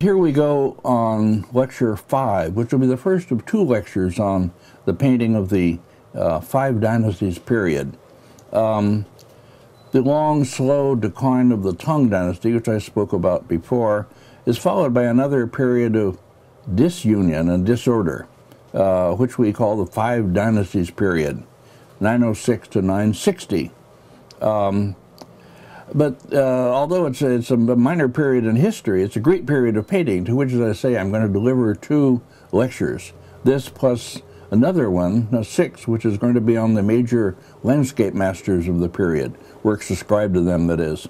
Here we go on lecture 5, which will be the first of 2 lectures on the painting of the 5 Dynasties period. The long, slow decline of the Tang Dynasty, which I spoke about before, is followed by another period of disunion and disorder, which we call the 5 Dynasties period, 906 to 960. But although it's a minor period in history, it's a great period of painting, to which, as I say, I'm going to deliver 2 lectures. This plus another one, 6, which is going to be on the major landscape masters of the period, works ascribed to them, that is.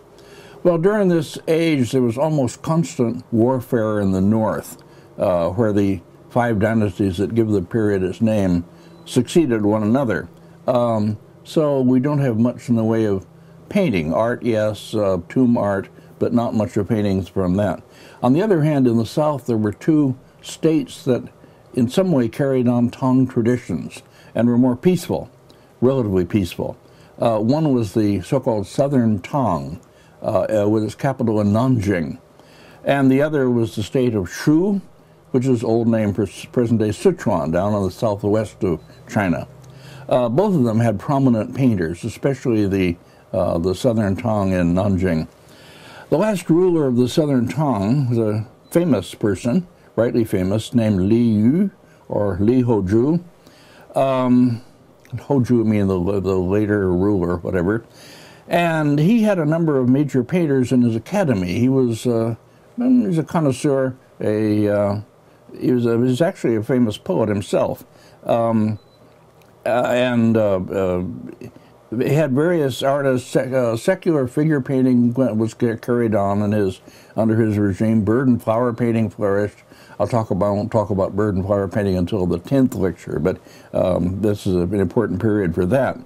Well, during this age, there was almost constant warfare in the north, where the 5 dynasties that give the period its name succeeded one another. So we don't have much in the way of painting. Art, yes, tomb art, but not much of paintings from that. On the other hand, in the south, there were 2 states that in some way carried on Tang traditions and were more peaceful, relatively peaceful. One was the so-called Southern Tang, with its capital in Nanjing. And the other was the state of Shu, which is old name for present-day Sichuan, down on the southwest of China. Both of them had prominent painters, especially the Southern Tang in Nanjing. The last ruler of the Southern Tang was a famous person, rightly famous, named Li Yu, or Li Houju. Houju meaning the later ruler, whatever. And he had a number of major painters in his academy. He was a connoisseur. He was actually a famous poet himself. He had various artists. Secular figure painting was carried on under his regime. Bird and flower painting flourished. I won't talk about bird and flower painting until the 10th lecture, but this is an important period for that.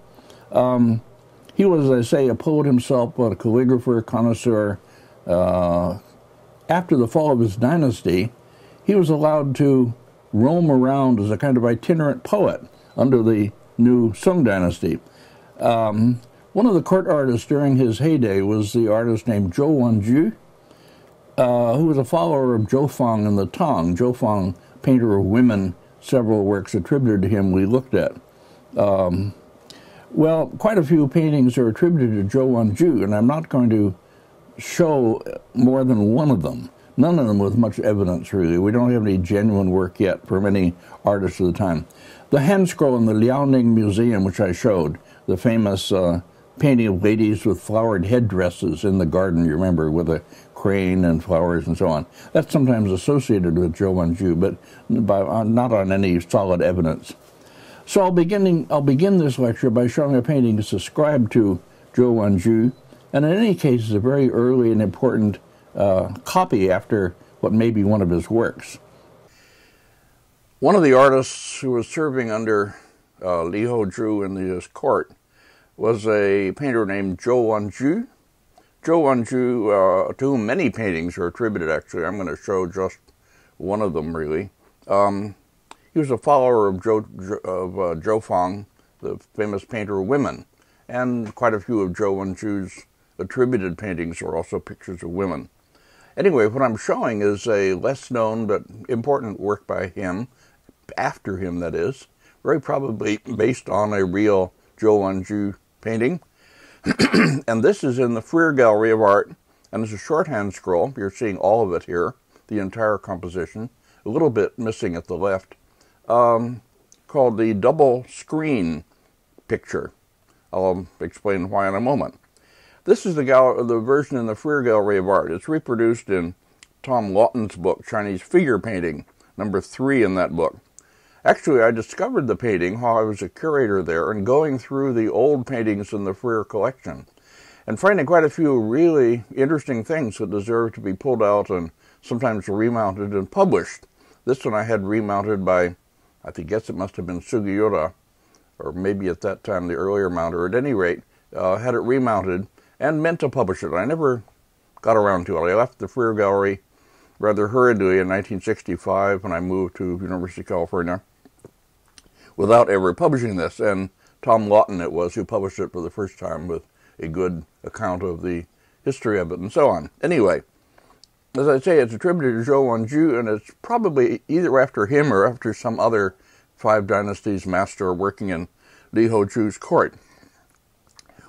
He was, as I say, a poet himself, but a calligrapher, connoisseur. After the fall of his dynasty, he was allowed to roam around as a kind of itinerant poet under the new Song dynasty. One of the court artists during his heyday was the artist named Zhou Wanju, who was a follower of Zhou Fang in the Tang. Zhou Fang, painter of women, several works attributed to him we looked at. Well, quite a few paintings are attributed to Zhou Wanju, and I'm not going to show more than one of them. None of them with much evidence, really. We don't have any genuine work yet from any artists of the time. The hand scroll in the Liaoning Museum, which I showed, the famous painting of ladies with flowered headdresses in the garden, you remember, with a crane and flowers and so on. That's sometimes associated with Zhou Wanju, but not on any solid evidence. So I'll begin this lecture by showing a painting that's ascribed to Zhou Wanju, and in any case is a very early and important copy after what may be one of his works. One of the artists who was serving under Li Houju in his court was a painter named Zhou Wanju. Zhou Wanju, to whom many paintings are attributed, actually. I'm going to show just one of them, really. He was a follower of Zhou Fang, the famous painter of women, and quite a few of Zhou Wanju's attributed paintings are also pictures of women. Anyway, what I'm showing is a less known but important work by him, after him that is, very probably based on a real Zhou Wanju painting. And this is in the Freer Gallery of Art, and it's a shorthand scroll. You're seeing all of it here, the entire composition, a little bit missing at the left, called the Double Screen Picture. I'll explain why in a moment. This is the version in the Freer Gallery of Art. It's reproduced in Tom Lawton's book, Chinese Figure Painting, number 3 in that book. Actually, I discovered the painting while I was a curator there and going through the old paintings in the Freer collection and finding quite a few really interesting things that deserve to be pulled out and sometimes remounted and published. This one I had remounted by, I guess it must have been Sugiura, or maybe at that time the earlier mounter. At any rate, had it remounted and meant to publish it. I never got around to it. I left the Freer Gallery rather hurriedly in 1965 when I moved to University of California without ever publishing this, and Tom Lawton it was who published it for the first time with a good account of the history of it and so on. Anyway, as I say, it's attributed to Zhou Wenju, and it's probably either after him or after some other Five Dynasties master working in Li Houju's court.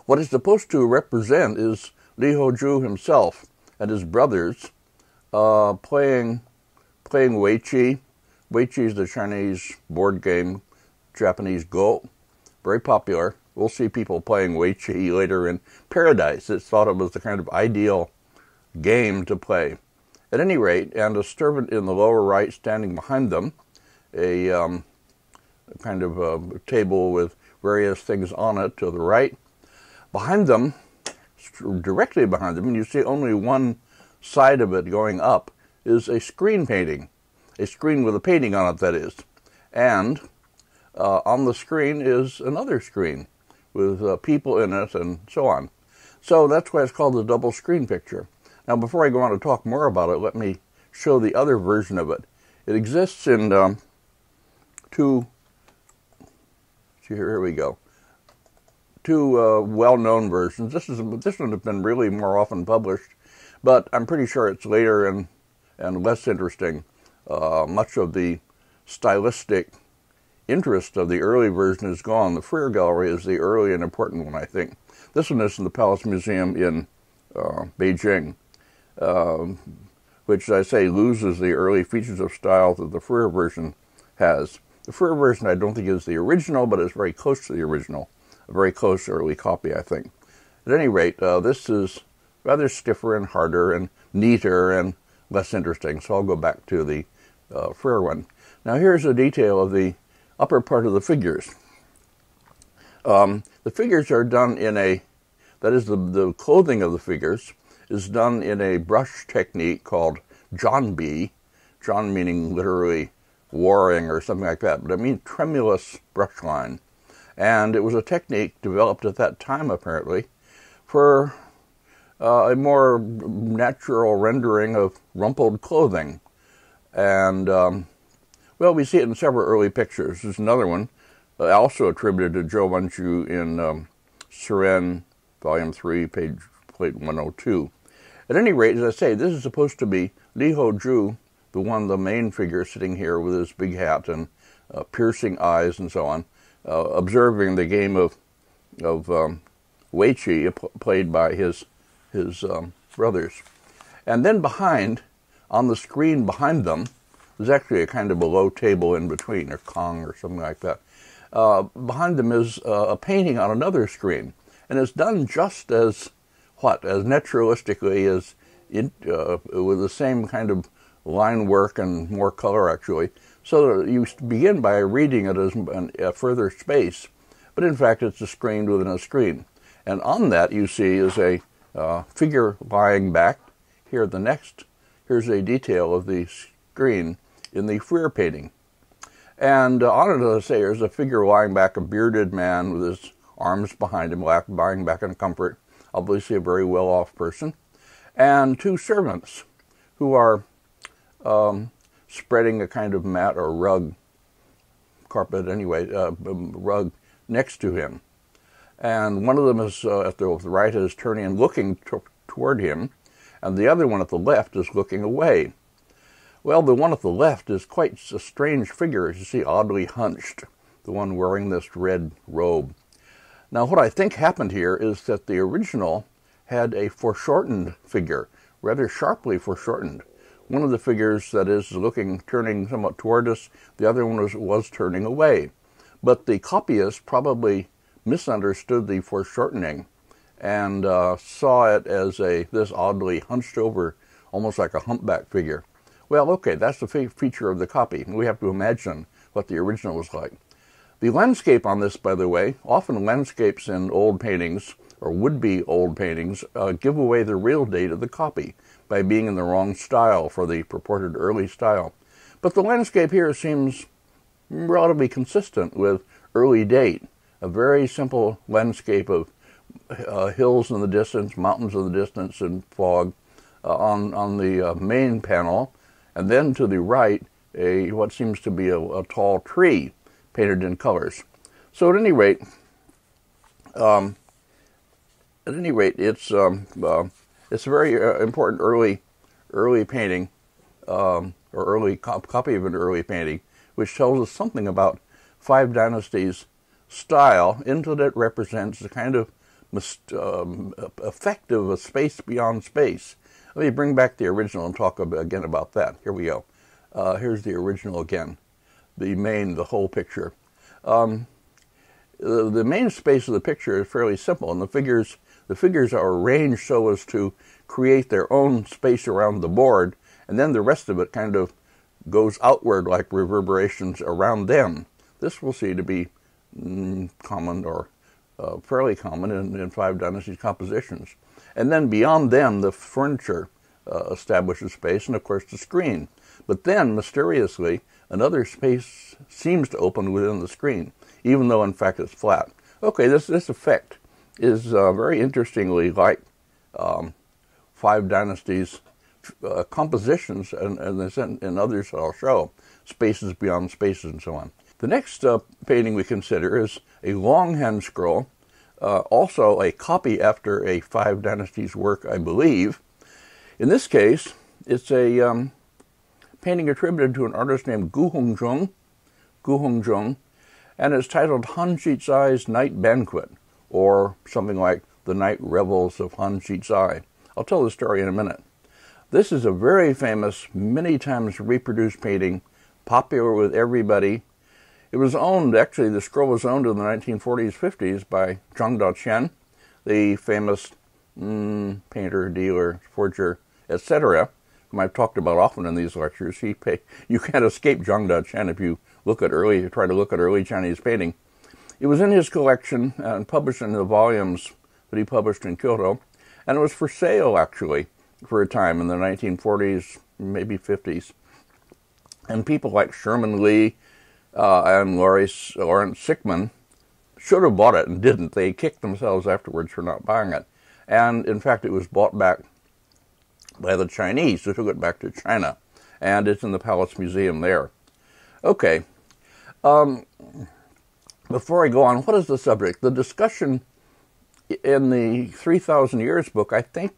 What it's supposed to represent is Li Houju himself and his brothers playing Weiqi. Weiqi is the Chinese board game, Japanese Go, very popular. We'll see people playing Weiqi later in Paradise. It's thought of as the kind of ideal game to play. At any rate, and a servant in the lower right standing behind them, a kind of a table with various things on it to the right. Behind them, directly behind them, and you see only one side of it going up, is a screen painting. A screen with a painting on it, that is. And on the screen is another screen with people in it and so on. So that's why it's called the double screen picture. Now, before I go on to talk more about it, let me show the other version of it. It exists in two well-known versions. This one has been really more often published, but I'm pretty sure it's later and less interesting. Much of the stylistic interest of the early version is gone. The Freer Gallery is the early and important one, I think. This one is in the Palace Museum in Beijing, which, as I say, loses the early features of style that the Freer version has. The Freer version I don't think is the original, but it's very close to the original. A very close early copy, I think. At any rate, this is rather stiffer and harder and neater and less interesting, so I'll go back to the Freer one. Now here's a detail of the upper part of the figures. The figures are done in that is, the clothing of the figures is done in a brush technique called Zhanbi, Zhan meaning literally warring or something like that, but I mean tremulous brush line. And it was a technique developed at that time, apparently, for a more natural rendering of rumpled clothing. And, well, we see it in several early pictures. There's another one, also attributed to Zhou Wenju in Suren, Volume 3, plate 102. At any rate, as I say, this is supposed to be Li Houju, the main figure sitting here with his big hat and piercing eyes and so on, observing the game of Weiqi played by his brothers. And then behind, on the screen behind them, there's actually a kind of a low table in between, or Kong or something like that. Behind them is a painting on another screen. And it's done just as naturalistically as with the same kind of line work and more color, actually. So that you begin by reading it as a further space, but in fact it's a screen within a screen. And on that you see is a figure lying back. Here's a detail of the screen in the Freer painting. And on it, as I say, there's a figure lying back, a bearded man with his arms behind him, lying back in comfort, obviously a very well-off person, and two servants who are spreading a kind of mat or rug, carpet anyway, rug next to him. And one of them is at the right is turning and looking toward him, and the other one at the left is looking away. Well, the one at the left is quite a strange figure, as you see, oddly hunched, the one wearing this red robe. Now, what I think happened here is that the original had a foreshortened figure, rather sharply foreshortened. One of the figures, that is, turning somewhat toward us, the other one was turning away. But the copyist probably misunderstood the foreshortening and saw it as this oddly hunched over, almost like a humpback figure. Well, okay, that's the feature of the copy. We have to imagine what the original was like. The landscape on this, by the way, often landscapes in old paintings, or would-be old paintings, give away the real date of the copy by being in the wrong style for the purported early style. But the landscape here seems relatively consistent with early date. A very simple landscape of hills in the distance, mountains in the distance, and fog on the main panel. And then to the right, what seems to be a tall tree painted in colors. So at any rate, it's a very important early painting, or early copy of an early painting, which tells us something about Five Dynasties style, in that it represents the kind of effect of a space beyond space. Let me bring back the original and talk again about that. Here we go. Here's the original again. The whole picture. The main space of the picture is fairly simple, and the figures are arranged so as to create their own space around the board, and then the rest of it kind of goes outward like reverberations around them. This we'll see to be common, or fairly common in Five Dynasties compositions. And then beyond them, the furniture establishes space, and of course the screen. But then, mysteriously, another space seems to open within the screen, even though in fact it's flat. Okay, this effect is very interestingly like Five Dynasties compositions and others that I'll show, spaces beyond spaces and so on. The next painting we consider is a longhand scroll, also a copy after a Five Dynasties work, I believe. In this case, it's a painting attributed to an artist named Gu Hongzhong, and it's titled Han Shizai's Night Banquet, or something like The Night Revels of Han Shizai. I'll tell the story in a minute. This is a very famous, many times reproduced painting, popular with everybody. It was owned, actually the scroll was owned in the 1940s, 50s by Zhang Daqian, the famous painter, dealer, forger, etc., whom I've talked about often in these lectures. You can't escape Zhang Daqian if you try to look at early Chinese painting. It was in his collection and published in the volumes that he published in Kyoto, and it was for sale, actually, for a time in the 1940s, maybe 50s. And people like Sherman Lee and Lawrence Sickman should have bought it and didn't. They kicked themselves afterwards for not buying it. And in fact, it was bought back by the Chinese who took it back to China. And it's in the Palace Museum there. Okay. Before I go on, what is the subject? The discussion in the 3,000 Years book, I think,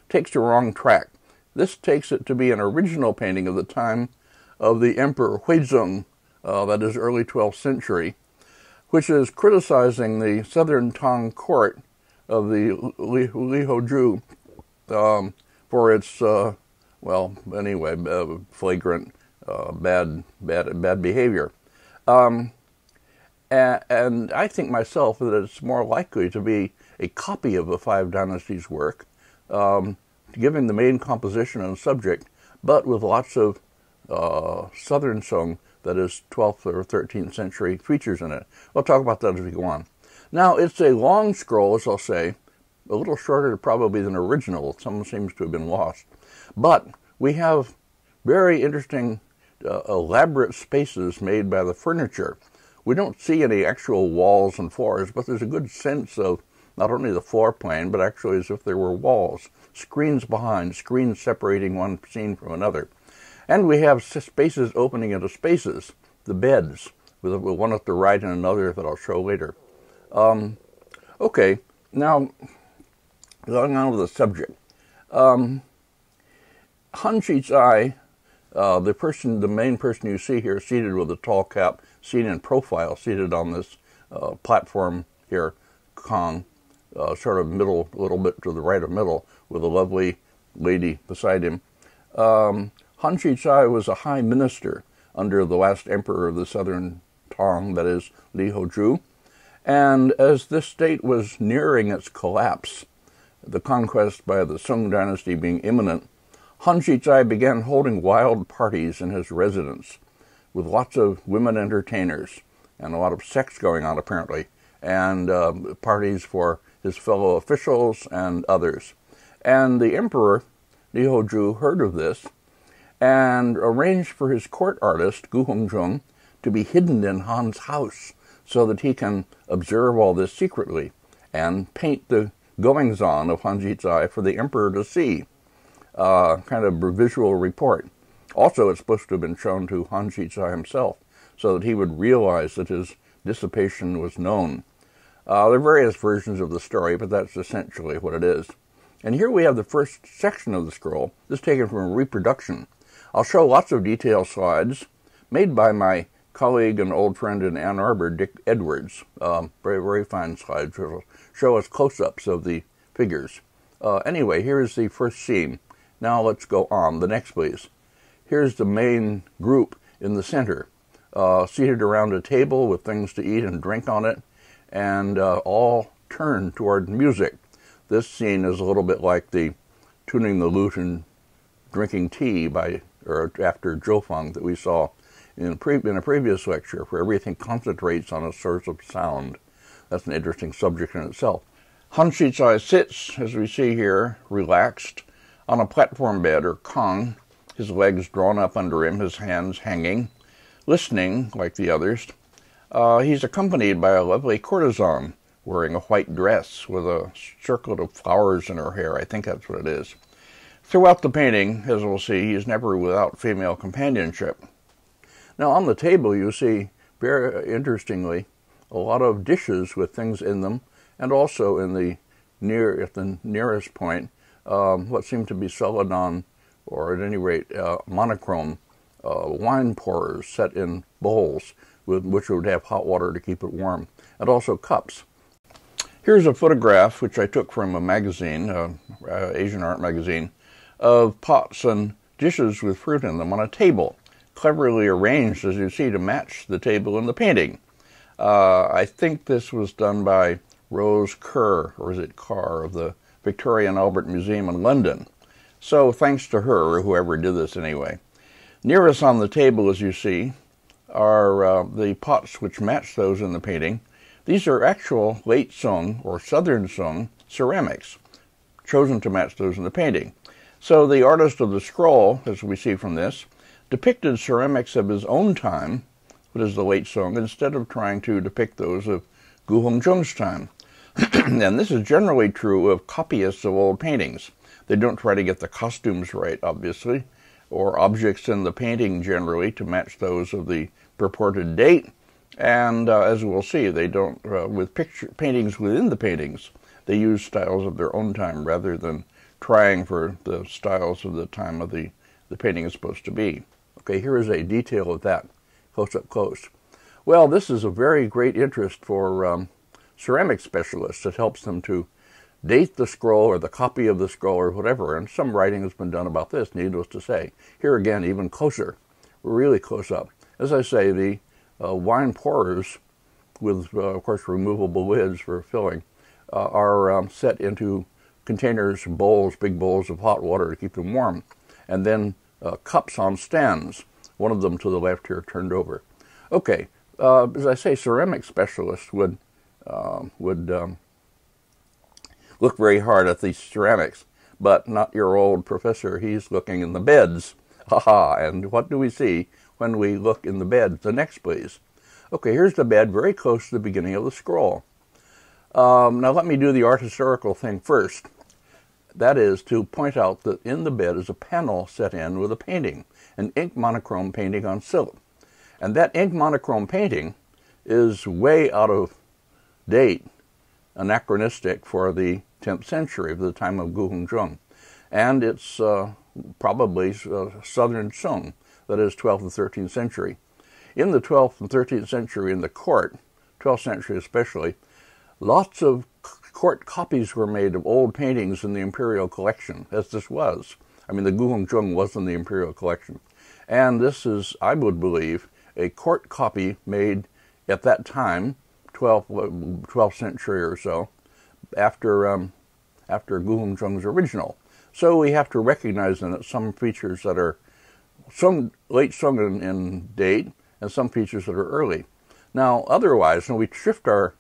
takes the wrong track. This takes it to be an original painting of the time of the Emperor Huizong, that is early 12th century, which is criticizing the southern Tang court of the Li Hozhu for its, flagrant bad behavior. And I think myself that it's more likely to be a copy of a Five Dynasties work, giving the main composition and subject, but with lots of Southern Song, that is 12th or 13th century features in it. We'll talk about that as we go on. Now, it's a long scroll, as I'll say, a little shorter probably than original. Some seems to have been lost. But we have very interesting, elaborate spaces made by the furniture. We don't see any actual walls and floors, but there's a good sense of not only the floor plane, but actually as if there were walls, screens behind, screens separating one scene from another. And we have spaces opening into spaces, the beds, with one at the right and another that I'll show later. Okay, now, going on with the subject. Han Shizai, the main person you see here, seated with a tall cap, seen in profile, seated on this platform here, Kong, sort of middle, a little bit to the right of middle, with a lovely lady beside him. Han Shizai was a high minister under the last emperor of the southern Tang, that is, Li Hozhu. And as this state was nearing its collapse, the conquest by the Song dynasty being imminent, Han Shizai began holding wild parties in his residence, with lots of women entertainers, and a lot of sex going on apparently, and parties for his fellow officials and others. And the emperor, Li Hozhu, heard of this, and arranged for his court artist, Gu Hongzhong, to be hidden in Han's house so that he can observe all this secretly and paint the goings-on of Han Shizai for the emperor to see. Kind of a visual report. Also, it's supposed to have been shown to Han Shizai himself so that he would realize that his dissipation was known. There are various versions of the story, but that's essentially what it is. And here we have the first section of the scroll. This is taken from a reproduction. I'll show lots of detail slides made by my colleague and old friend in Ann Arbor, Dick Edwards. Very, very fine slides which will show us close-ups of the figures. Anyway, here's the first scene. Now let's go on. The next, please. Here's the main group in the center, seated around a table with things to eat and drink on it, and all turned toward music. This scene is a little bit like the tuning the lute and drinking tea after Zhoufang that we saw in a previous lecture, where everything concentrates on a source of sound. That's an interesting subject in itself. Han Shizai sits, as we see here, relaxed, on a platform bed, or kang, his legs drawn up under him, his hands hanging, listening, like the others. He's accompanied by a lovely courtesan, wearing a white dress with a circlet of flowers in her hair. I think that's what it is. Throughout the painting, as we'll see, he is never without female companionship. Now, on the table, you see, very interestingly, a lot of dishes with things in them, and also at the nearest point, what seem to be celadon, or at any rate, monochrome wine pourers set in bowls, which would have hot water to keep it warm, and also cups. Here's a photograph which I took from a magazine, Asian art magazine, of pots and dishes with fruit in them on a table, cleverly arranged, as you see, to match the table in the painting. I think this was done by Rose Kerr, or is it Carr, of the Victoria and Albert Museum in London. So thanks to her, or whoever did this anyway. Near us on the table, as you see, are the pots which match those in the painting. These are actual late Sung, or Southern Sung, ceramics, chosen to match those in the painting. So the artist of the scroll, as we see from this, depicted ceramics of his own time, which is the late Sung, instead of trying to depict those of Gu Hongzheng's time. And this is generally true of copyists of old paintings. They don't try to get the costumes right, obviously, or objects in the painting generally to match those of the purported date. And as we'll see, they don't, with paintings within the paintings, they use styles of their own time rather than trying for the styles of the time of the painting is supposed to be. Okay, here is a detail of that, close up close. Well, this is a very great interest for ceramic specialists. It helps them to date the scroll or the copy of the scroll or whatever, and some writing has been done about this, needless to say. Here again, even closer, really close up. As I say, the wine pourers, with, of course, removable lids for filling, are set into containers, bowls, big bowls of hot water to keep them warm, and then cups on stands, one of them to the left here turned over. Okay, as I say, ceramic specialists would look very hard at these ceramics, but not your old professor. He's looking in the beds. Haha, and what do we see when we look in the bed? The next, please. Okay, here's the bed very close to the beginning of the scroll. Now let me do the art historical thing first. That is to point out that in the bed is a panel set in with a painting, an ink monochrome painting on silk. And that ink monochrome painting is way out of date, anachronistic for the 10th century, of the time of Gu Hongzheng. And it's probably Southern Sung, that is 12th and 13th century. In the 12th and 13th century, in the court, 12th century especially, lots of court copies were made of old paintings in the imperial collection, as this was. I mean, the Gu Hongzheng was in the imperial collection. And this is, I would believe, a court copy made at that time, 12th century or so, after Gu Hongzheng's original. So we have to recognize in it some features that are some late Sung in date, and some features that are early. Now, otherwise, when we shift our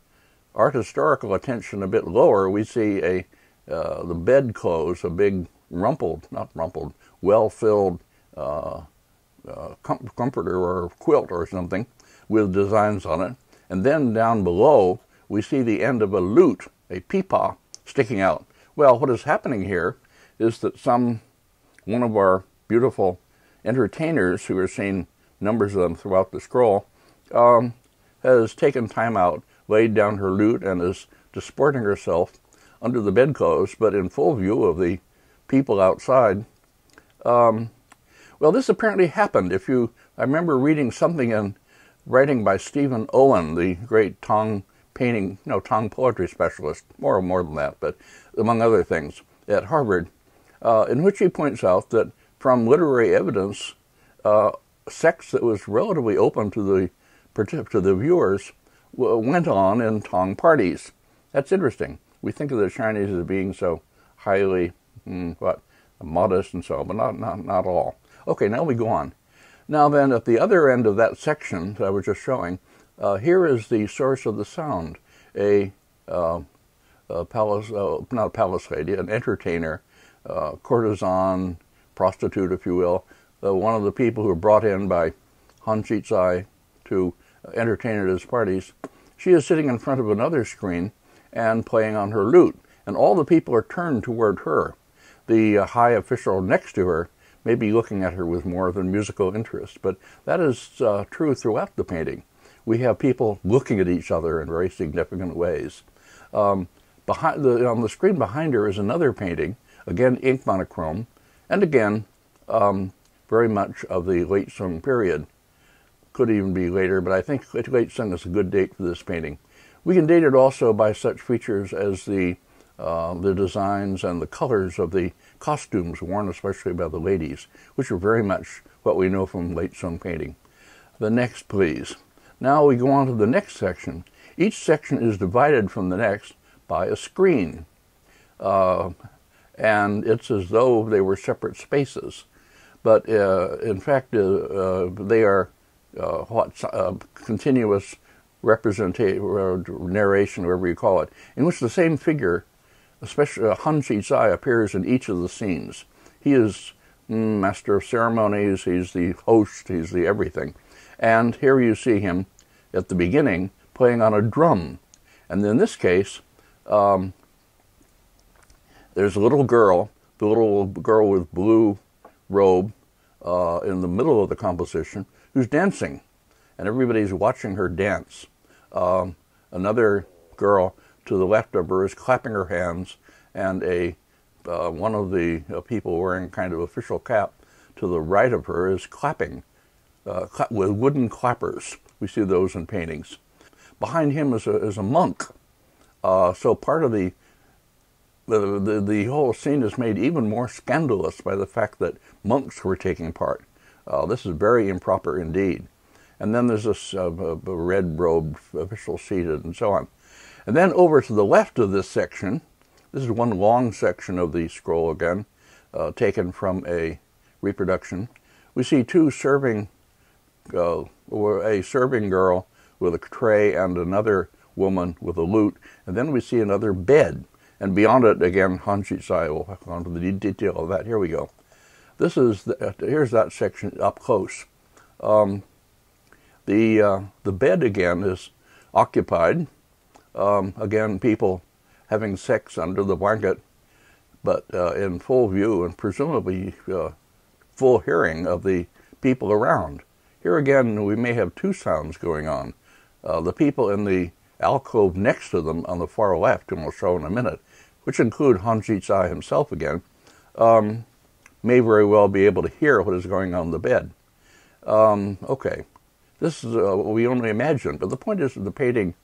art historical attention a bit lower, we see the bedclothes, a big well-filled comforter or quilt or something with designs on it. And then down below, we see the end of a lute, a pipa, sticking out. Well, what is happening here is that one of our beautiful entertainers, who are seen numbers of them throughout the scroll, has taken time out, laid down her lute, and is disporting herself under the bedclothes, but in full view of the people outside. Well, this apparently happened. I remember reading something in writing by Stephen Owen, the great Tong poetry specialist, more than that, but among other things, at Harvard, in which he points out that from literary evidence, sex that was relatively open to the viewers went on in Tong parties. That's interesting. We think of the Chinese as being so highly, modest and so, but not all. Okay, now we go on. Now then, at the other end of that section that I was just showing, here is the source of the sound. Not a palace lady, an entertainer, courtesan, prostitute, if you will, one of the people who were brought in by Han Chi-tsai to entertain at his parties. She is sitting in front of another screen and playing on her lute, and all the people are turned toward her. The high official next to her may be looking at her with more than musical interest, but that is true throughout the painting. We have people looking at each other in very significant ways. On the screen behind her is another painting, again ink monochrome, and again very much of the late Sung period. Could even be later, but I think late Sung is a good date for this painting. We can date it also by such features as the designs and the colors of the costumes worn especially by the ladies, which are very much what we know from late Sung painting. The next, please. Now we go on to the next section. Each section is divided from the next by a screen, and it's as though they were separate spaces. But in fact, they are continuous representation, narration, whatever you call it, in which the same figure, especially Han Chi-tsai, appears in each of the scenes. He is master of ceremonies, he's the host, he's the everything. And here you see him at the beginning playing on a drum. And in this case, there's a little girl, the little girl with blue robe in the middle of the composition, who's dancing. And everybody's watching her dance. Another girl to the left of her is clapping her hands, and one of the people wearing kind of official cap to the right of her is clapping with wooden clappers. We see those in paintings. Behind him is a monk. So part of the whole scene is made even more scandalous by the fact that monks were taking part. This is very improper indeed. And then there's this red-robed official seated and so on. And then over to the left of this section, this is one long section of the scroll again, taken from a reproduction. We see a serving girl with a tray and another woman with a lute, and then we see another bed. And beyond it, again, Han Chi-tsai will go on to the detail of that. Here we go. Here's that section up close. The bed again is occupied. Again, people having sex under the blanket, but in full view and presumably full hearing of the people around. Here again, we may have two sounds going on. The people in the alcove next to them on the far left, and we'll show in a minute, which include Han Chi-tsai himself again, may very well be able to hear what is going on in the bed. Okay, this is what we only imagine, but the point is that the painting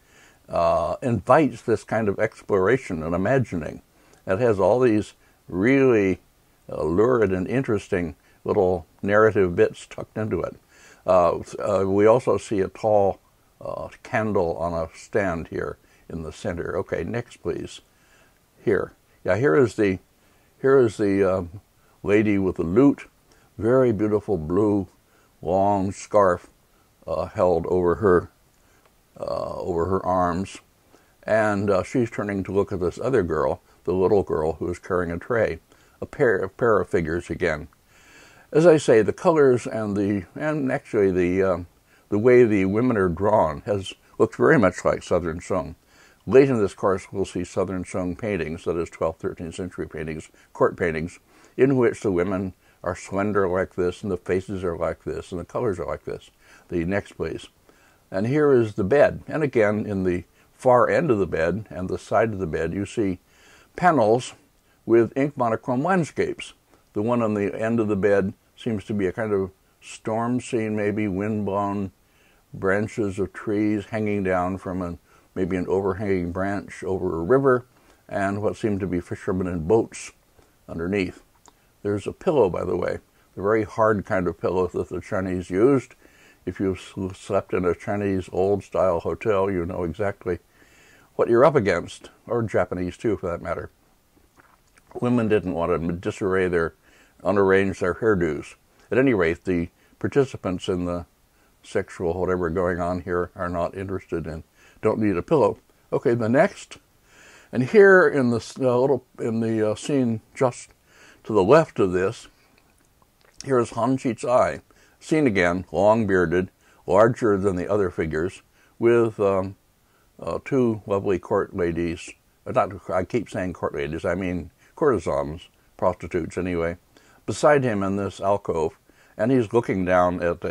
invites this kind of exploration and imagining. It has all these really lurid and interesting little narrative bits tucked into it. We also see a tall candle on a stand here in the center. Okay, next please. Here is the lady with the lute, very beautiful blue long scarf held over her arms, and she's turning to look at this other girl, the little girl who is carrying a tray. A pair of figures again. As I say, the colors and actually the way the women are drawn looks very much like Southern Sung. Late in this course, we'll see Southern Sung paintings, that is 12th, 13th century paintings, court paintings, in which the women are slender like this, and the faces are like this, and the colors are like this. The next, please. And here is the bed. And again, in the far end of the bed and the side of the bed, you see panels with ink monochrome landscapes. The one on the end of the bed seems to be a kind of storm scene, maybe wind-blown branches of trees hanging down from maybe an overhanging branch over a river, and what seem to be fishermen in boats underneath. There's a pillow, by the way, the very hard kind of pillow that the Chinese used. If you've slept in a Chinese old-style hotel, you know exactly what you're up against, or Japanese too, for that matter. Women didn't want to unarrange their hairdos. At any rate, the participants in the sexual whatever going on here are not interested in, don't need a pillow. Okay, the next, and here in the scene just to the left of this, here is Han Chi-tsai, seen again, long-bearded, larger than the other figures, with two lovely court ladies. I keep saying court ladies, I mean courtesans, prostitutes anyway, beside him in this alcove, and he's looking down at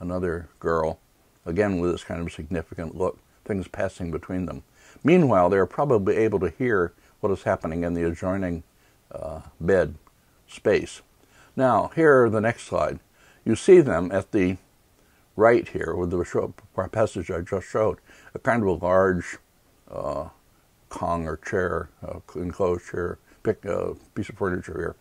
another girl, again with this kind of significant look, things passing between them. Meanwhile, they're probably able to hear what is happening in the adjoining bed space. Now, here, the next slide, you see them at the right here with the passage I just showed, a kind of a large Kong or chair, enclosed chair, piece of furniture here.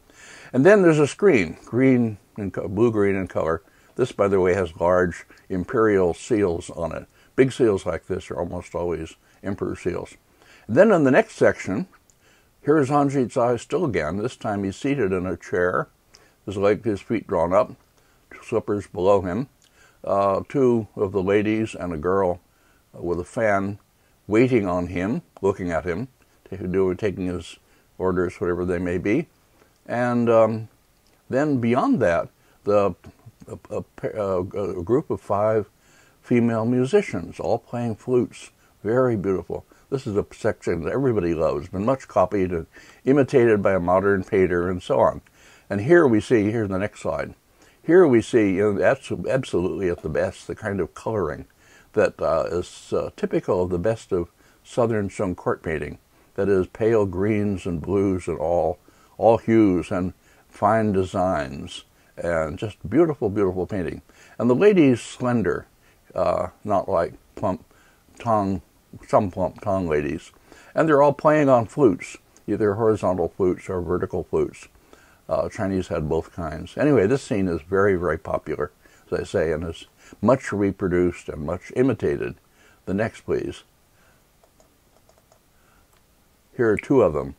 And then there's a screen, green and blue-green in color. This, by the way, has large imperial seals on it. Big seals like this are almost always emperor seals. And then in the next section, here's Han Chi-tsai still again. This time he's seated in a chair, his feet drawn up, slippers below him. Two of the ladies and a girl with a fan waiting on him, looking at him, taking his orders, whatever they may be. And then beyond that, a group of 5 female musicians, all playing flutes. Very beautiful. This is a section that everybody loves, been much copied and imitated by a modern painter and so on. And here we see, here's the next slide, here we see, absolutely at the best, the kind of coloring that is typical of the best of Southern Sung court painting. That is, pale greens and blues and all hues and fine designs, and just beautiful, beautiful painting. And the ladies slender, not like some plump tongue ladies. And they're all playing on flutes, either horizontal flutes or vertical flutes. Chinese had both kinds. Anyway, this scene is very, very popular, as I say, and is much reproduced and much imitated. The next, please. Here are 2 of them,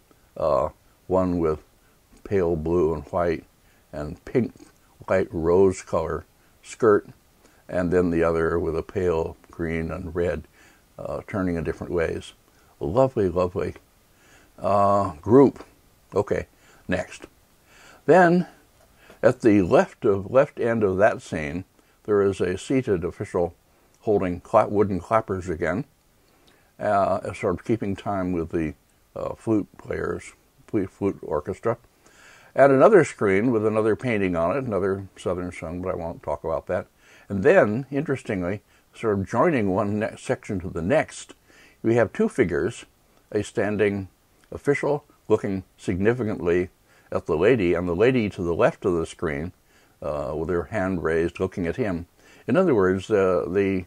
one with pale blue and white and pink, light rose color skirt, and then the other with a pale green and red, turning in different ways. Lovely, lovely group. Okay, next. Then, at the left end of that scene, there is a seated official holding wooden clappers again, sort of keeping time with the flute players, flute orchestra. At another screen with another painting on it, another Southern Sung, but I won't talk about that. And then, interestingly, sort of joining one section to the next, we have 2 figures, a standing official looking significantly at the lady, and the lady to the left of the screen with her hand raised looking at him. In other words, the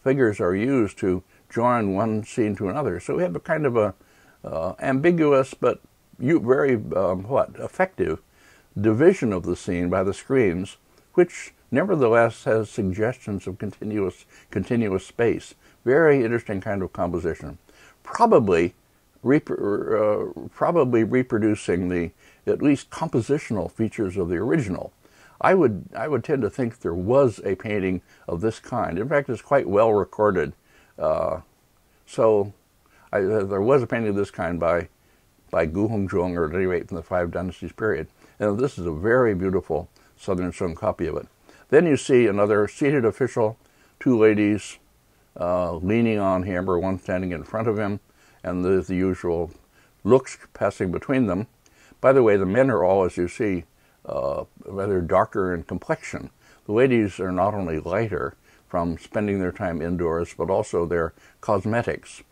figures are used to join one scene to another. So we have a kind of a ambiguous but very effective division of the scene by the screens, which nevertheless has suggestions of continuous space. Very interesting kind of composition. Probably reproducing the at least compositional features of the original. I would tend to think there was a painting of this kind. In fact, it's quite well recorded. There was a painting of this kind by Gu Hongzhong, or at any rate from the 5 Dynasties period. And this is a very beautiful Southern Sung copy of it. Then you see another seated official, 2 ladies leaning on him, or one standing in front of him, and the usual looks passing between them. By the way, the men are all, as you see, rather darker in complexion. The ladies are not only lighter from spending their time indoors, but also their cosmetics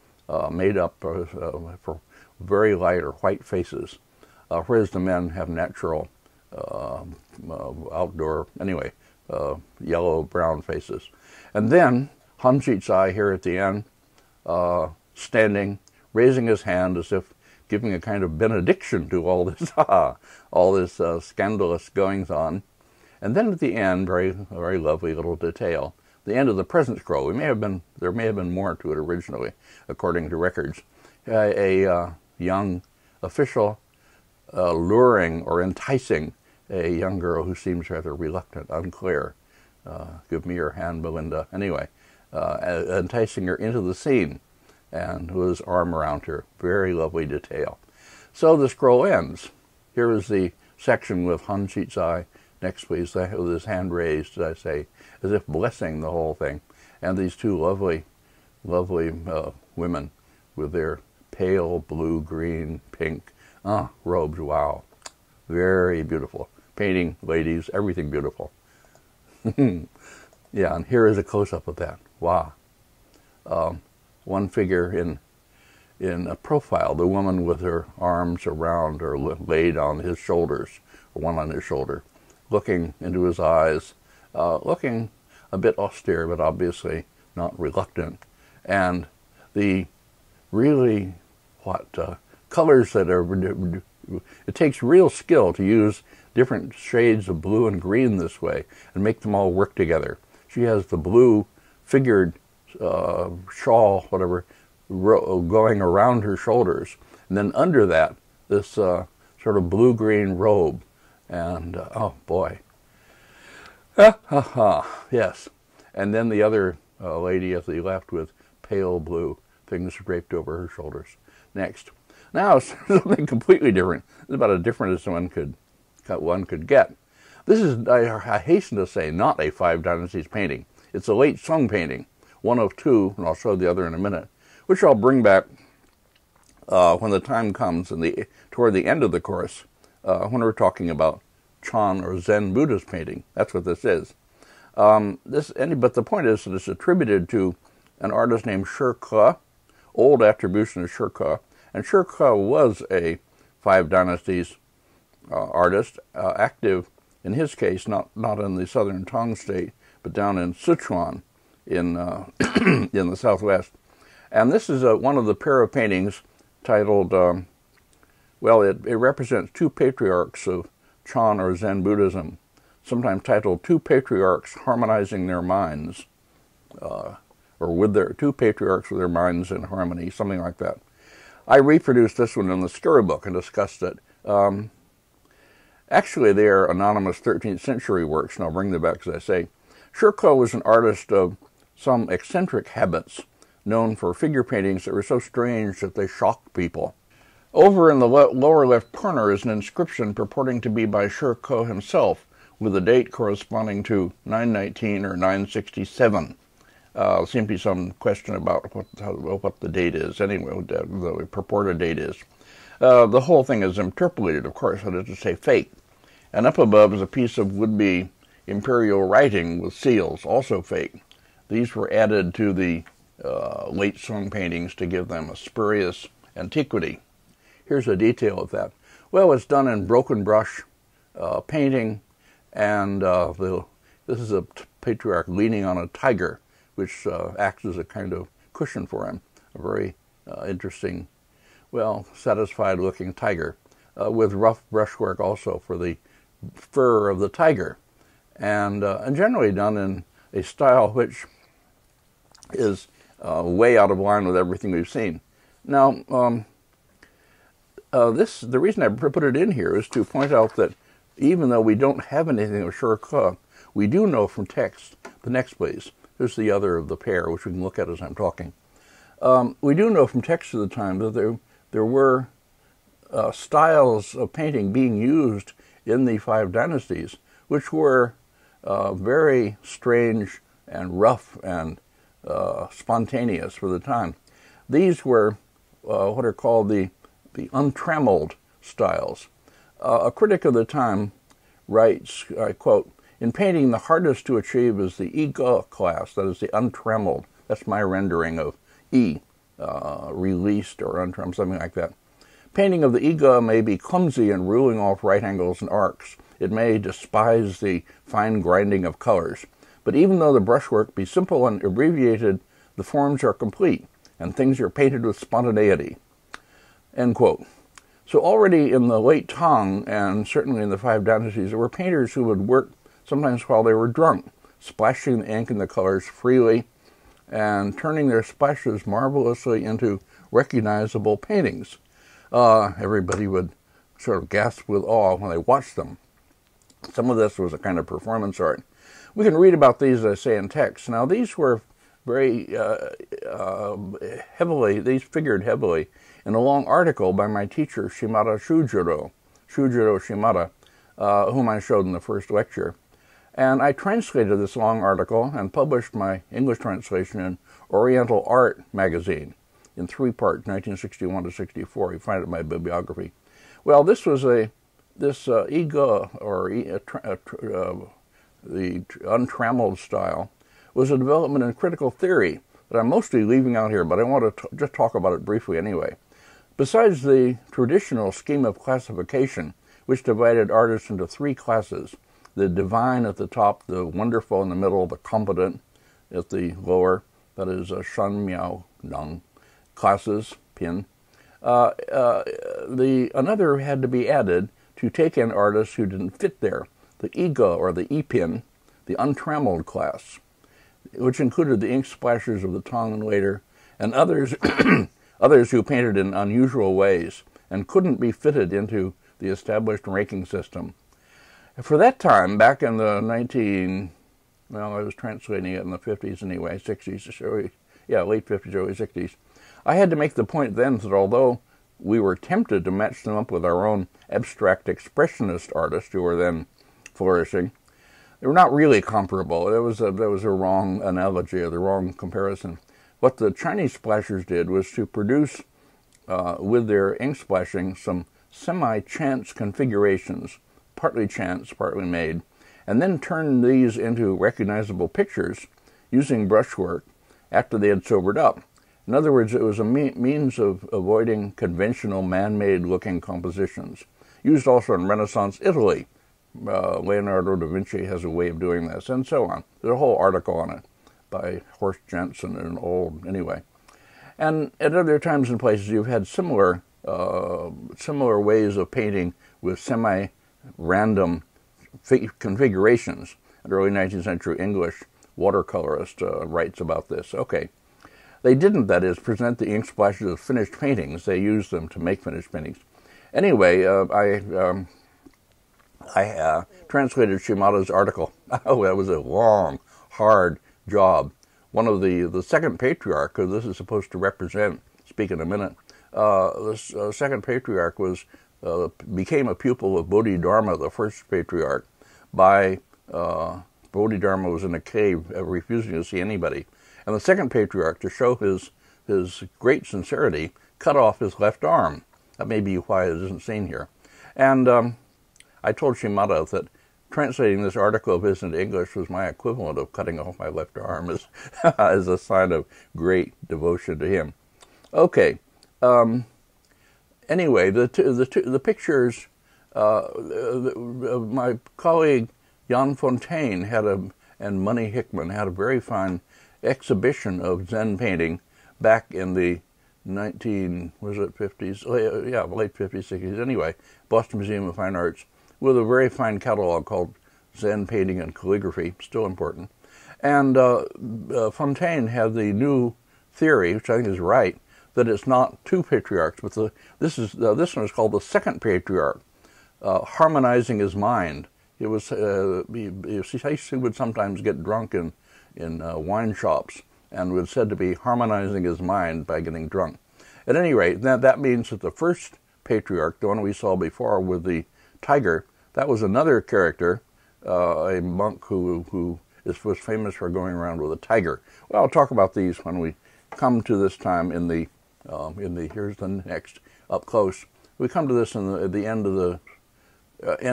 made up for very light or white faces, whereas the men have natural outdoor, anyway, yellow-brown faces. And then Han Chi-Tsai here at the end, standing, raising his hand as if giving a kind of benediction to all this, all this scandalous goings-on. And then at the end, very lovely little detail, the end of the present scroll. There may have been more to it originally, according to records. A young official luring or enticing a young girl who seems rather reluctant, unclear. Give me your hand, Belinda. Anyway, enticing her into the scene, and with his arm around her. Very lovely detail. So the scroll ends. Here is the section with Han Chi-Tsai. Next, please, with his hand raised, as I say, as if blessing the whole thing. And these two lovely, lovely women with their pale blue, green, pink robes. Wow. Very beautiful. Painting, ladies, everything beautiful. Yeah, and here is a close-up of that. Wow. One figure in a profile, the woman with her arms around or laid on his shoulders, or one on his shoulder, looking into his eyes, looking a bit austere, but obviously not reluctant. And the really, colors that are, it takes real skill to use different shades of blue and green this way and make them all work together. She has the blue figured shawl, whatever, going around her shoulders. And then under that, this sort of blue-green robe. And, oh boy. Yes. And then the other lady at the left with pale blue things draped over her shoulders. Next. Now, something completely different. It's about as different as one could get. This is, I hasten to say, not a Five Dynasties painting. It's a late Sung painting, one of two, and I'll show the other in a minute, which I'll bring back when the time comes toward the end of the course, when we're talking about Chan or Zen Buddhist painting. That's what this is. But the point is that it's attributed to an artist named Shi Ke, old attribution of Shi Ke, and Shi Ke was a Five Dynasties artist, active in his case, not in the southern Tang state, but down in Sichuan in in the southwest. And this is one of the pair of paintings titled, well, it represents two patriarchs of Chan or Zen Buddhism, sometimes titled Two Patriarchs Harmonizing Their Minds, or with their two patriarchs with their minds in harmony, something like that. I reproduced this one in the storybook and discussed it. Actually, they are anonymous 13th century works, and I'll bring them back as I say. Shi Ke was an artist of some eccentric habits, known for figure paintings that were so strange that they shocked people. Over in the lower left corner is an inscription purporting to be by Shi Ke himself, with a date corresponding to 919 or 967. Seems to be some question about what the date is, anyway, what the purported date is. The whole thing is interpolated, of course, that is to say fake. And up above is a piece of would-be imperial writing with seals, also fake. These were added to the late Sung paintings to give them a spurious antiquity. Here's a detail of that. Well, it's done in broken brush painting, and this is a patriarch leaning on a tiger, which acts as a kind of cushion for him. A very interesting, well, satisfied-looking tiger, with rough brushwork also for the fur of the tiger, and generally done in a style which is way out of line with everything we've seen. Now, the reason I put it in here is to point out that even though we don't have anything of Shi Ke, we do know from text. The next, please. Here's the other of the pair, which we can look at as I'm talking. We do know from text of the time that there were styles of painting being used in the Five Dynasties, which were very strange and rough and spontaneous for the time. These were what are called the untrammeled styles. A critic of the time writes, I quote, "In painting, the hardest to achieve is the Yi-Ge class, that is the untrammeled." That's my rendering of Yi, released or untrammeled, something like that. Painting of the Iga may be clumsy in ruling off right angles and arcs. It may despise the fine grinding of colors. But even though the brushwork be simple and abbreviated, the forms are complete, and things are painted with spontaneity." End quote. So already in the late Tang, and certainly in the Five Dynasties, there were painters who would work sometimes while they were drunk, splashing the ink and the colors freely, and turning their splashes marvelously into recognizable paintings. Everybody would sort of gasp with awe when they watched them. Some of this was a kind of performance art. We can read about these, as I say, in text. Now, these were very these figured heavily in a long article by my teacher, Shimada Shujiro Shimada, whom I showed in the first lecture. And I translated this long article and published my English translation in Oriental Art magazine in 3 parts, 1961 to 64. You find it in my bibliography. Well, this was Iga, or the untrammeled style, was a development in critical theory that I'm mostly leaving out here, but I want to just talk about it briefly anyway. Besides the traditional scheme of classification, which divided artists into 3 classes, the divine at the top, the wonderful in the middle, the competent at the lower, that is Shan Miao Nang classes, Pin. Another had to be added to take in artists who didn't fit there, the Iga, or the Ipin, the untrammeled class, which included the ink splashers of the Tang and later, and others others who painted in unusual ways and couldn't be fitted into the established ranking system. For that time, back in the I was translating it in the 50s anyway, 60s, late 50s, early 60s, I had to make the point then that although we were tempted to match them up with our own abstract expressionist artists who were then flourishing, they were not really comparable. There was a wrong analogy, or the wrong comparison. What the Chinese splashers did was to produce, with their ink splashing, some semi-chance configurations, partly chance, partly made, and then turn these into recognizable pictures using brushwork after they had sobered up. In other words, it was a means of avoiding conventional man-made looking compositions, used also in Renaissance Italy. Leonardo da Vinci has a way of doing this, and so on. There's a whole article on it by Horst Jensen and anyway. And at other times and places, you've had similar ways of painting with semi-random configurations. An early 19th century English watercolorist writes about this. Okay. They didn't, that is, present the ink splashes as finished paintings. They used them to make finished paintings. Anyway, I translated Shimada's article. Oh, that was a long, hard job. One of the second patriarch, because this is supposed to represent, speak in a minute, this second patriarch became a pupil of Bodhidharma, the first patriarch, Bodhidharma was in a cave refusing to see anybody. And the second patriarch, to show his great sincerity, cut off his left arm. That may be why it isn't seen here. And I told Shimada that translating this article of his into English was my equivalent of cutting off my left arm as a sign of great devotion to him. Okay. Anyway, the pictures, my colleague Jan Fontaine and Money Hickman had a very fine exhibition of Zen painting back in the late 50s, late 50s, 60s anyway, Boston Museum of Fine Arts, with a very fine catalog called Zen Painting and Calligraphy, still important. And Fontaine had the new theory, which I think is right, that it's not 2 patriarchs, but this one is called the second patriarch, harmonizing his mind. It was he would sometimes get drunk in wine shops and was said to be harmonizing his mind by getting drunk. At any rate, that means that the first patriarch, the one we saw before with the tiger, that was another character, a monk who was famous for going around with a tiger. Well, I'll talk about these when we come to this time in the here's the next up close. We come to this at the end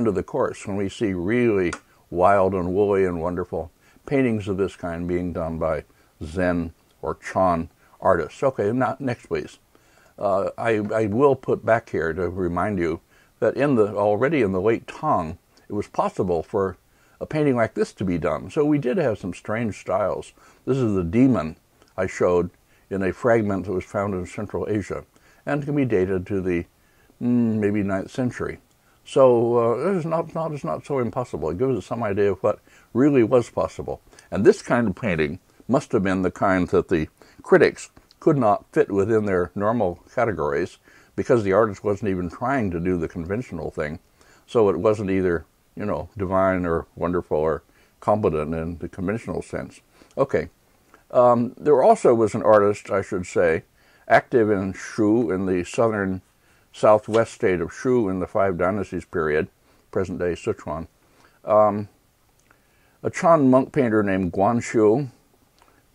of the course, when we see really wild and woolly and wonderful paintings of this kind being done by Zen or Chan artists. Okay, next please. I will put back here to remind you that already in the late Tang, it was possible for a painting like this to be done. So we did have some strange styles. This is the demon I showed in a fragment that was found in Central Asia and can be dated to the maybe 9th century. So it's not so impossible. It gives us some idea of what really was possible. And this kind of painting must have been the kind that the critics could not fit within their normal categories because the artist wasn't even trying to do the conventional thing. So it wasn't either, divine or wonderful or competent in the conventional sense. Okay. There also was an artist, I should say, active in Shu, in the southwest state of Shu in the Five Dynasties period, present-day Sichuan. A Chan monk painter named Guan Xiu,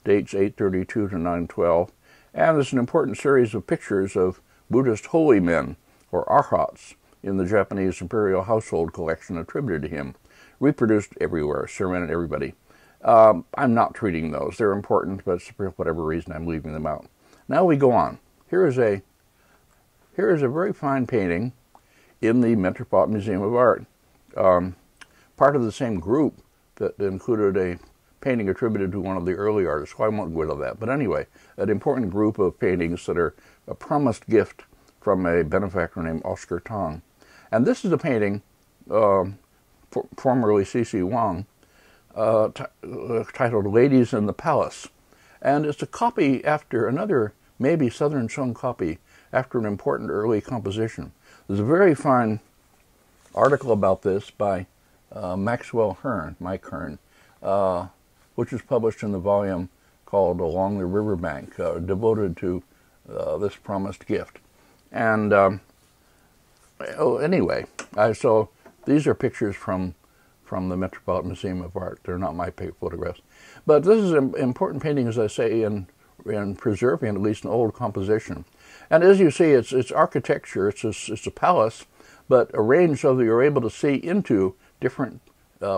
dates 832 to 912, and there's an important series of pictures of Buddhist holy men, or arhats, in the Japanese imperial household collection attributed to him, reproduced everywhere, surrounding everybody. I'm not treating those. They're important, but for whatever reason I'm leaving them out. Now we go on. Here is a very fine painting in the Metropolitan Museum of Art, part of the same group that included a painting attributed to one of the early artists. So I won't go into that. But anyway, an important group of paintings that are a promised gift from a benefactor named Oscar Tong. And this is a painting, formerly C.C. Wang, titled Ladies in the Palace. And it's a copy after another, maybe Southern Song copy, after an important early composition. There's a very fine article about this by Maxwell Hearn, Mike Hearn, which was published in the volume called Along the Riverbank, devoted to this promised gift. And anyway, so these are pictures from the Metropolitan Museum of Art. They're not my photographs. But this is an important painting, as I say, in preserving at least an old composition. And as you see, it's architecture. It's a palace, but arranged so that you're able to see into different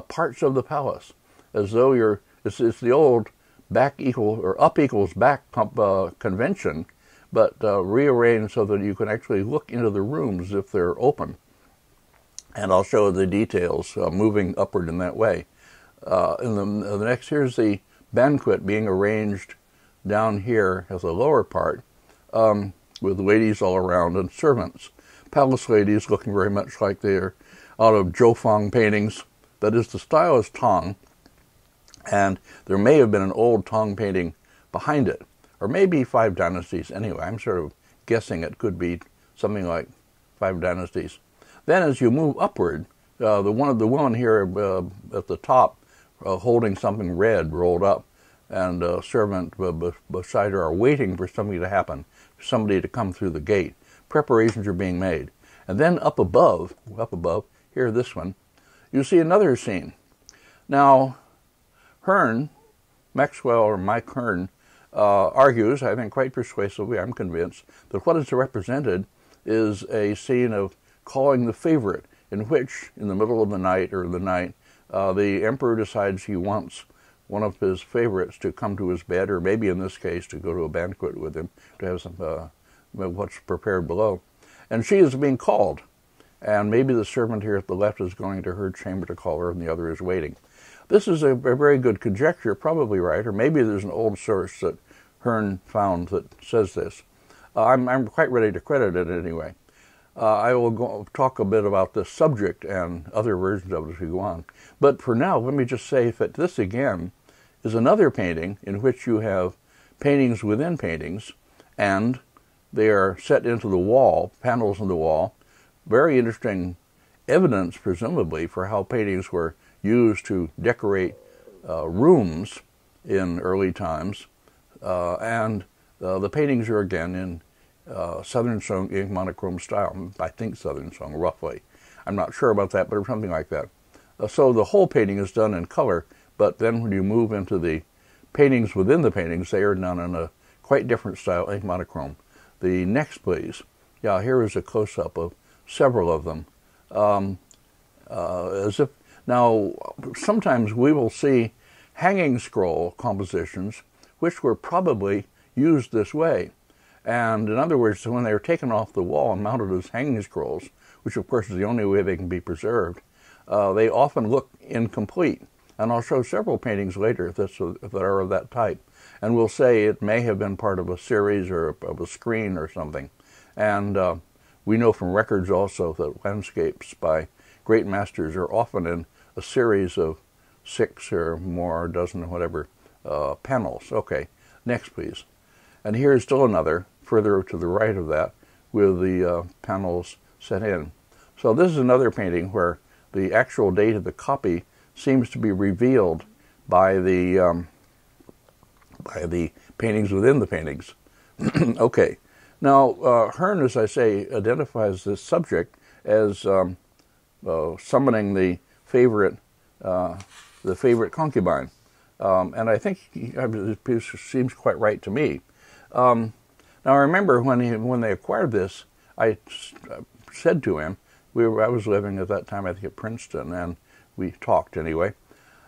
parts of the palace, as though it's the old up equals back convention, but rearranged so that you can actually look into the rooms if they're open. And I'll show the details moving upward in that way. In the next, here's the banquet being arranged down here as a lower part, with ladies all around and servants. Palace ladies looking very much like they're out of Zhoufang paintings. That is, the style is Tang, and there may have been an old Tang painting behind it, or maybe Five Dynasties anyway. I'm sort of guessing it could be something like Five Dynasties. Then as you move upward, the woman here at the top holding something red rolled up, and a servant beside her are waiting for something to happen, somebody to come through the gate. Preparations are being made. And then up above, here, this one, you see another scene. Now, Maxwell or Mike Hearn, argues, I think quite persuasively, I'm convinced, that what is represented is a scene of calling the favorite, in which, in the middle of the night, the emperor decides he wants one of his favorites to come to his bed, or maybe in this case to go to a banquet with him, to have some what's prepared below. And she is being called, and maybe the servant here at the left is going to her chamber to call her, and the other is waiting. This is a very good conjecture, probably right, or maybe there's an old source that Hearn found that says this. I'm quite ready to credit it anyway. I will talk a bit about this subject and other versions of it as we go on. But for now, let me just say that this, again, is another painting in which you have paintings within paintings, and they are set into the wall, panels in the wall. Very interesting evidence, presumably, for how paintings were used to decorate rooms in early times. And the paintings are, again, in Southern Song ink monochrome style. I think Southern Song, roughly. I'm not sure about that, but something like that. So the whole painting is done in color, but then when you move into the paintings within the paintings, they are done in a quite different style, ink monochrome. The next, please. Yeah, here is a close-up of several of them. Now, sometimes we will see hanging scroll compositions which were probably used this way. And in other words, when they were taken off the wall and mounted as hanging scrolls, which of course is the only way they can be preserved, they often look incomplete. And I'll show several paintings later that are of that type. And we'll say it may have been part of a series or of a screen or something. And we know from records also that landscapes by great masters are often in a series of 6 or more, a dozen or whatever, panels. Okay, next please. And here's still another, further to the right of that, with the panels set in. So this is another painting where the actual date of the copy seems to be revealed by the paintings within the paintings. Okay, now Hearn, as I say, identifies this subject as summoning the favorite concubine, and I think it seems quite right to me. Now I remember when they acquired this, I said to him, I was living at that time, I think, at Princeton, and we talked anyway.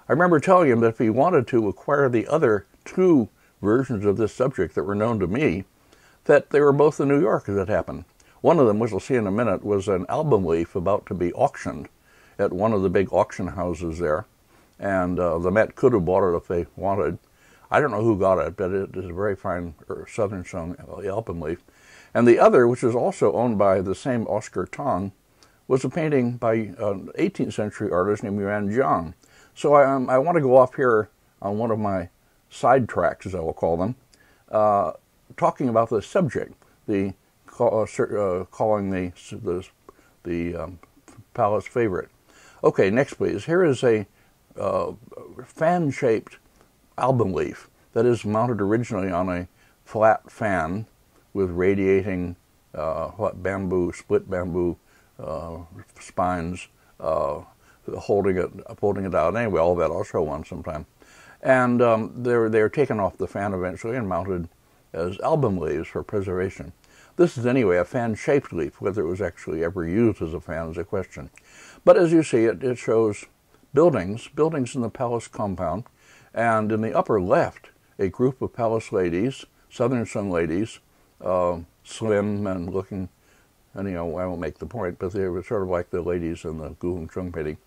I remember telling him that if he wanted to acquire the other 2 versions of this subject that were known to me, that they were both in New York as it happened. One of them, which we'll see in a minute, was an album leaf about to be auctioned at one of the big auction houses there, and the Met could have bought it if they wanted. I don't know who got it, but it is a very fine Southern sung album leaf. And the other, which is also owned by the same Oscar Tong, was a painting by an 18th century artist named Yuan Zhang. So I want to go off here on one of my side tracks, as I will call them, talking about the subject, calling the palace favorite. Okay, next please. Here is a fan-shaped album leaf that is mounted originally on a flat fan with radiating split bamboo spines holding it out. Anyway, all of that I'll show one sometime. And they're taken off the fan eventually and mounted as album leaves for preservation. This is anyway a fan-shaped leaf. Whether it was actually ever used as a fan is a question. But as you see, it shows buildings in the palace compound, and in the upper left, a group of palace ladies, Southern sung ladies, slim and looking, and I won't make the point, but they were sort of like the ladies in the Gu Hongcheng painting.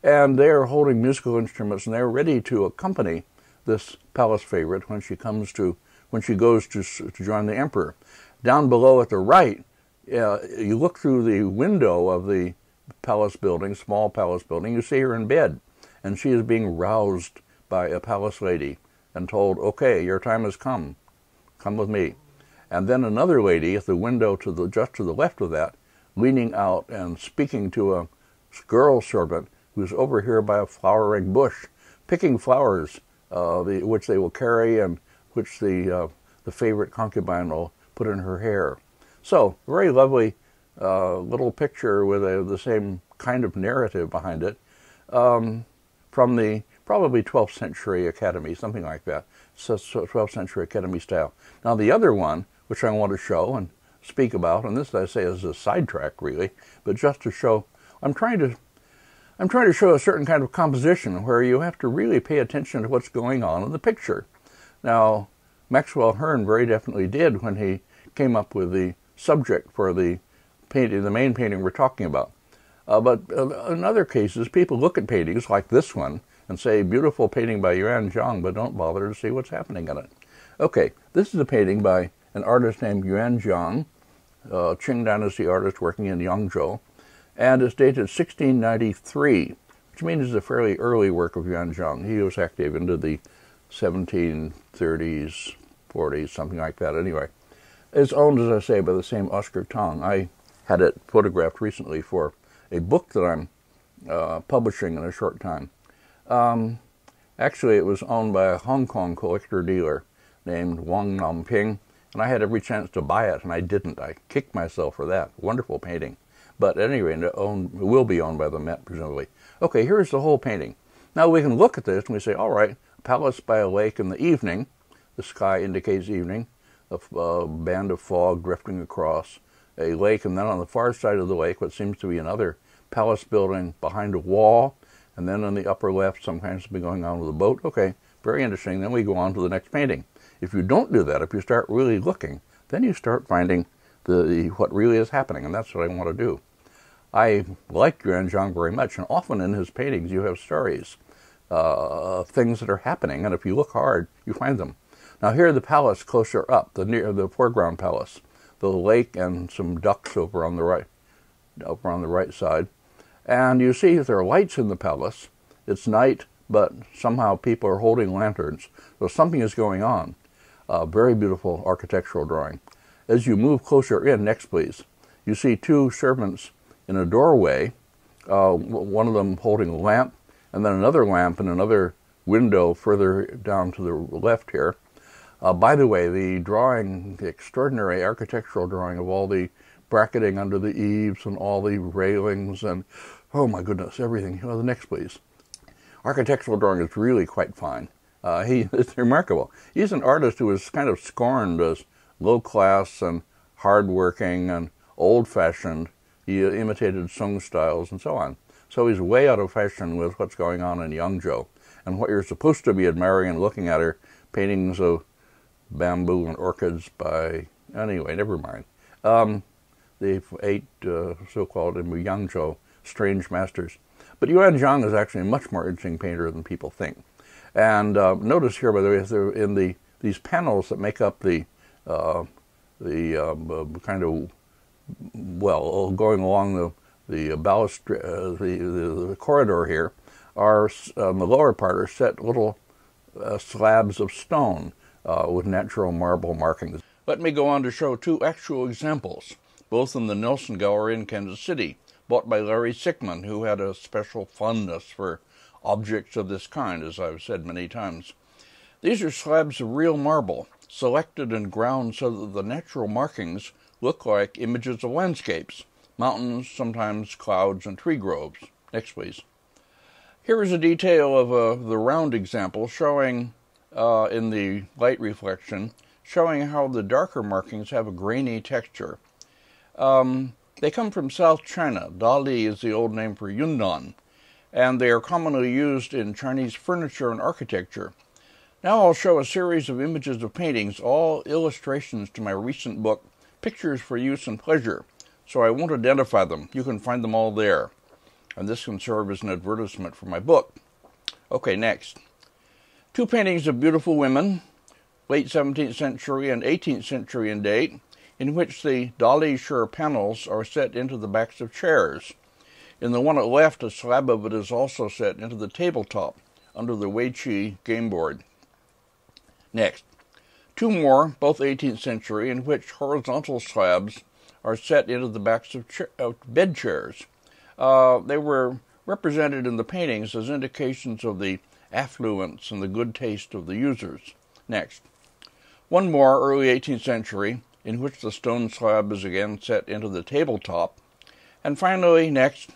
And they are holding musical instruments, and they're ready to accompany this palace favorite when she goes to join the emperor. Down below at the right, you look through the window of the palace building, small palace building, you see her in bed, and she is being roused by a palace lady and told, okay, your time has come with me. And then another lady at the window just to the left of that, leaning out and speaking to a girl servant who's over here by a flowering bush, picking flowers, which they will carry and which the favorite concubine will put in her hair. So, very lovely little picture with the same kind of narrative behind it, from the probably 12th century Academy, something like that. So 12th century Academy style. Now the other one, which I want to show and speak about, and this I say is a sidetrack really, but just to show, I'm trying to show a certain kind of composition where you have to really pay attention to what's going on in the picture. Now, Maxwell Hearn very definitely did when he came up with the subject for the painting, the main painting we're talking about. But in other cases, people look at paintings like this one and say, beautiful painting by Yuan Zhang, but don't bother to see what's happening in it. Okay, this is a painting by an artist named Yuan Zhang, Qing Dynasty artist working in Yangzhou, and it's dated 1693, which means it's a fairly early work of Yuan Zhang. He was active into the 1730s, 40s, something like that anyway. It's owned, as I say, by the same Oscar Tong. I had it photographed recently for a book that I'm publishing in a short time. Actually, it was owned by a Hong Kong collector-dealer named Wang Namping, and I had every chance to buy it, and I didn't. I kicked myself for that. Wonderful painting. But at any rate, it will be owned by the Met, presumably. Okay, here's the whole painting. Now we can look at this and we say, all right, a palace by a lake in the evening. The sky indicates evening. A band of fog drifting across a lake, and then on the far side of the lake, what seems to be another palace building behind a wall, and then on the upper left, some kind of something going on with a boat. Okay, very interesting. Then we go on to the next painting. If you don't do that, if you start really looking, then you start finding what really is happening, and that's what I want to do. I like Yuanzhang very much, and often in his paintings you have stories, things that are happening, and if you look hard, you find them. Now here the palace closer up, the foreground palace, the lake and some ducks over on the right side, and you see there are lights in the palace. It's night, but somehow people are holding lanterns, so something is going on. Very beautiful architectural drawing. As you move closer in, next please, you see two servants in a doorway, one of them holding a lamp, and then another lamp in another window further down to the left here. By the way, the drawing, the extraordinary architectural drawing of all the bracketing under the eaves and all the railings and, oh my goodness, everything. The next please. Architectural drawing is really quite fine. It's remarkable. He's an artist who was kind of scorned as low-class and hard-working and old-fashioned. He imitated Sung styles and so on. So he's way out of fashion with what's going on in Yangzhou. And what you're supposed to be admiring and looking at are paintings of bamboo and orchids by, anyway, never mind. The 8 so-called in Yangzhou strange masters. But Yuanzhang is actually a much more interesting painter than people think. And notice here, by the way, in these panels that make up the kind of, well, going along the balustrade, the corridor here, are on the lower part are set little slabs of stone with natural marble markings. Let me go on to show two actual examples, both in the Nelson Gallery in Kansas City, bought by Larry Sickman, who had a special fondness for objects of this kind, as I've said many times. These are slabs of real marble, selected and ground so that the natural markings look like images of landscapes, mountains, sometimes clouds, and tree groves. Next, please. Here is a detail of the round example showing, in the light reflection, showing how the darker markings have a grainy texture. They come from South China. Dali is the old name for Yunnan, and they are commonly used in Chinese furniture and architecture. Now I'll show a series of images of paintings, all illustrations to my recent book, Pictures for Use and Pleasure, so I won't identify them. You can find them all there, and this can serve as an advertisement for my book. Okay, next. Two paintings of beautiful women, late 17th century and 18th century in date, in which the Dali Sure panels are set into the backs of chairs. In the one at left, a slab of it is also set into the tabletop under the Weiqi game board. Next, two more, both 18th century, in which horizontal slabs are set into the backs of bed chairs. They were represented in the paintings as indications of the affluence and the good taste of the users. Next, one more, early 18th century, in which the stone slab is again set into the tabletop. And finally, next,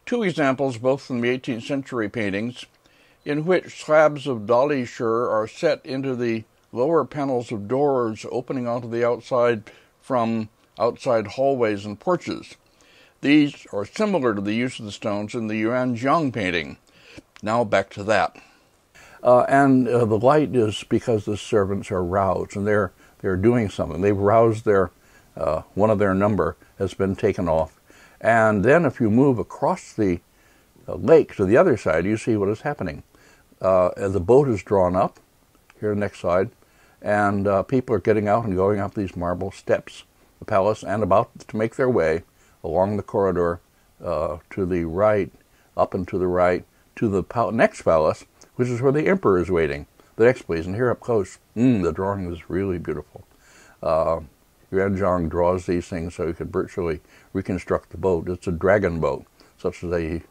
two examples, both from the 18th century paintings, in which slabs of Dali Sure are set into the lower panels of doors opening onto the outside from outside hallways and porches. These are similar to the use of the stones in the Yuanzhang painting. Now back to that. The light is because the servants are roused, and they're doing something. They've roused their one of their number has been taken off. And then if you move across the lake to the other side, you see what is happening. The boat is drawn up, here next slide, and people are getting out and going up these marble steps, the palace, and about to make their way along the corridor to the right, up and to the right, to the next palace, which is where the emperor is waiting. The next, please, and here up close, the drawing is really beautiful. Yuanzhang draws these things so he could virtually reconstruct the boat. It's a dragon boat, such as they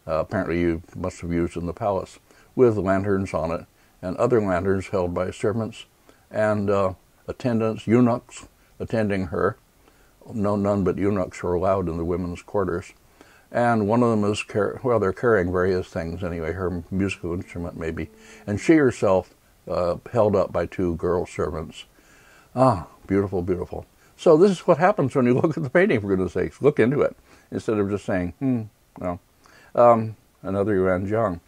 apparently you must have used in the palace, with lanterns on it, and other lanterns held by servants and attendants, eunuchs attending her. None but eunuchs are allowed in the women's quarters. And one of them is, they're carrying various things anyway, her musical instrument maybe. And she herself held up by two girl servants. Ah, beautiful, beautiful. So this is what happens when you look at the painting, for goodness sakes. Look into it, instead of just saying, no. Another Yuanzhang.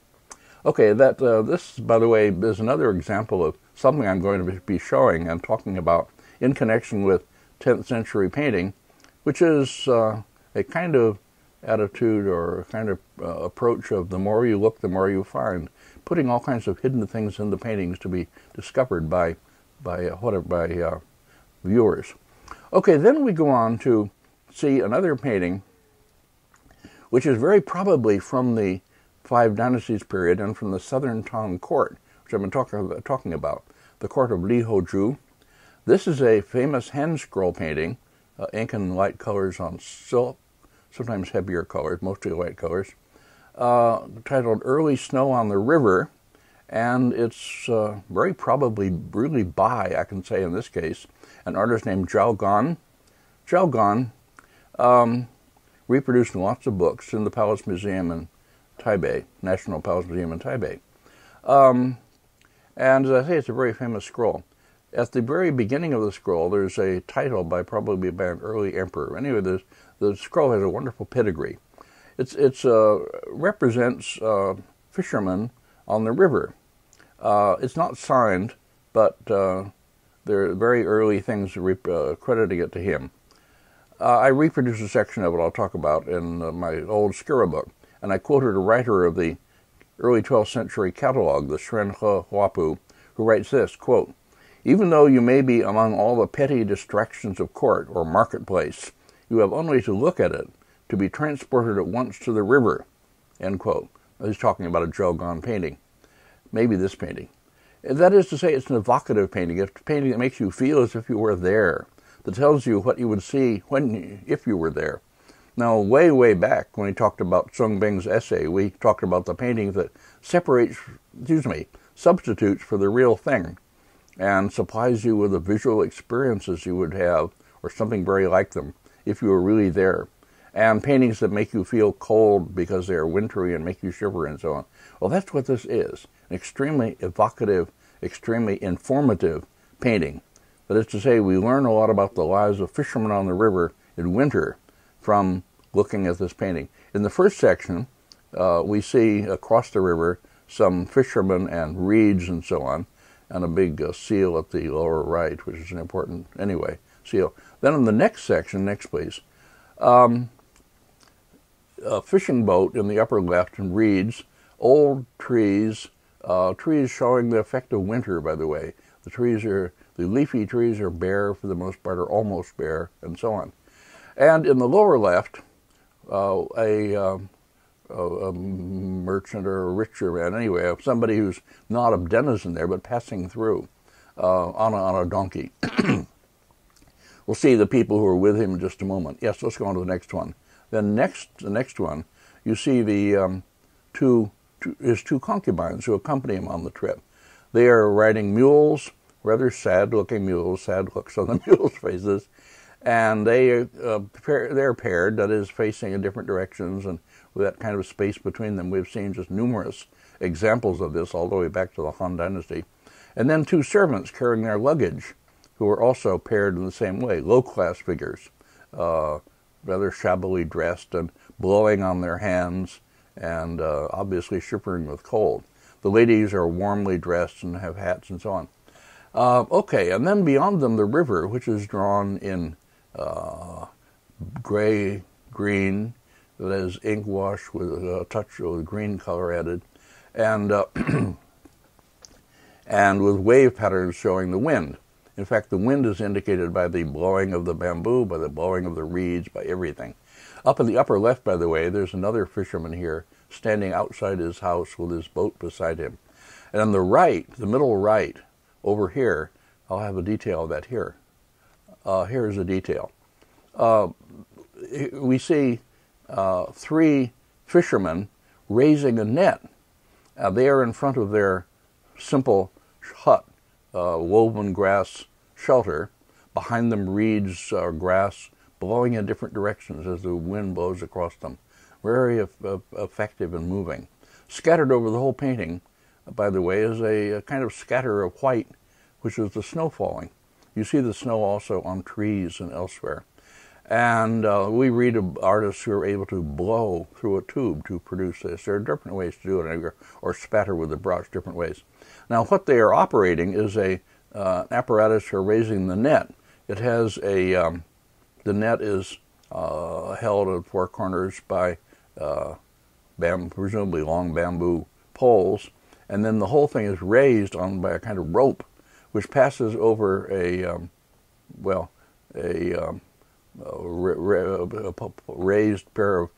Okay, this, by the way, is another example of something I'm going to be showing and talking about in connection with 10th century painting, which is a kind of attitude or a kind of approach of the more you look, the more you find, putting all kinds of hidden things in the paintings to be discovered by viewers. Okay, then we go on to see another painting, which is very probably from the Five Dynasties period and from the Southern Tang court, which I've been talking about, the court of Li Hozhu. This is a famous hand scroll painting, ink and light colors on silk, sometimes heavier colors, mostly light colors, titled Early Snow on the River, and it's very probably really by, I can say in this case, an artist named Zhao Gan. Zhao Gan reproduced in lots of books in the Palace Museum in Taipei, National Palace Museum in Taipei. And as I say, it's a very famous scroll. At the very beginning of the scroll, there's a title probably by an early emperor. Anyway, the scroll has a wonderful pedigree. It represents fishermen on the river. It's not signed, but there are very early things crediting it to him. I reproduced a section of it I'll talk about in my old Skira book, and I quoted a writer of the early 12th century catalog, the Shren He Huapu, who writes this, quote, "Even though you may be among all the petty distractions of court or marketplace, you have only to look at it to be transported at once to the river," end quote. He's talking about a Zhao Gan painting, maybe this painting. That is to say, it's an evocative painting. It's a painting that makes you feel as if you were there, that tells you what you would see if you were there. Now, way back, when we talked about Sung Bing's essay, we talked about the painting that substitutes for the real thing and supplies you with the visual experiences you would have, or something very like them, if you were really there. And paintings that make you feel cold because they are wintry and make you shiver and so on. Well, that's what this is. An extremely evocative, extremely informative painting. That is to say, we learn a lot about the lives of fishermen on the river in winter from looking at this painting. In the first section, we see across the river some fishermen and reeds and so on, and a big seal at the lower right, which is an important, seal. Then in the next section, next please, a fishing boat in the upper left and reeds, old trees, trees showing the effect of winter, by the way. The leafy trees are bare for the most part, or almost bare, and so on. And in the lower left, a merchant or a richer man, somebody who's not a denizen there, but passing through on a donkey. We'll see the people who are with him in just a moment. Yes, let's go on to the next one. Then the next one, you see his two concubines who accompany him on the trip. They are riding mules, rather sad-looking mules, sad looks on the mules' faces, and they're paired, that is, facing in different directions, and with that kind of space between them. We've seen just numerous examples of this all the way back to the Han Dynasty. And then two servants carrying their luggage, who are also paired in the same way, low-class figures, rather shabbily dressed and blowing on their hands and obviously shivering with cold. The ladies are warmly dressed and have hats and so on. Okay, and then beyond them, the river, which is drawn in gray-green, that is ink wash with a touch of green color added, and and with wave patterns showing the wind. In fact, the wind is indicated by the blowing of the bamboo, by the blowing of the reeds, by everything. Up in the upper left, by the way, there's another fisherman here standing outside his house with his boat beside him. And on the right, the middle right, over here, I'll have a detail of that here. Here's a detail. We see three fishermen raising a net. They are in front of their simple hut, woven grass shelter. Behind them, reeds or grass blowing in different directions as the wind blows across them. Very effective and moving. Scattered over the whole painting, by the way, is a kind of scatter of white, which is the snow falling. You see the snow also on trees and elsewhere. And we read of artists who are able to blow through a tube to produce this. There are different ways to do it, or spatter with a brush, different ways. Now, what they are operating is an apparatus for raising the net, It has a, the net is held at four corners by presumably long bamboo poles, and then the whole thing is raised on by a kind of rope, which passes over a raised pair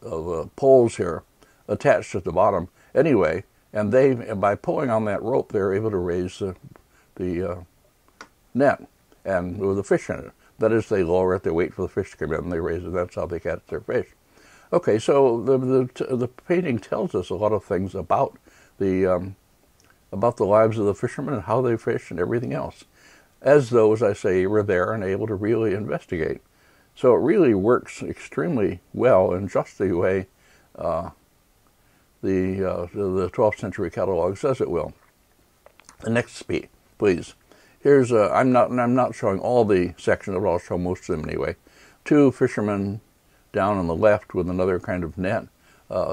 of poles here, attached at the bottom. Anyway, and they, by pulling on that rope, they're able to raise the net and with the fish in it. That is, they lower it, they wait for the fish to come in, and they raise it. That's how they catch their fish. Okay, so the painting tells us a lot of things about the lives of the fishermen and how they fish and everything else, as though, as I say, you were there and able to really investigate. So it really works extremely well in just the way the 12th century catalog says it will. The next speed, please. Here's I'm not showing all the sections, but I'll show most of them anyway. Two fishermen down on the left with another kind of net.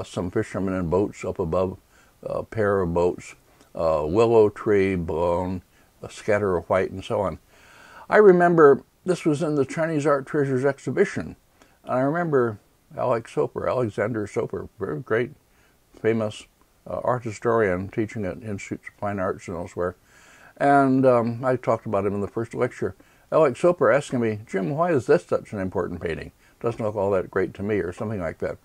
Some fishermen in boats up above, a pair of boats, willow tree blown, a scatter of white, and so on. I remember this was in the Chinese Art Treasures exhibition. And I remember Alexander Soper, very great, famous art historian teaching at Institutes of Fine Arts and elsewhere. And I talked about him in the first lecture. Alex Soper asking me, Jim, why is this such an important painting? Doesn't look all that great to me, or something like that.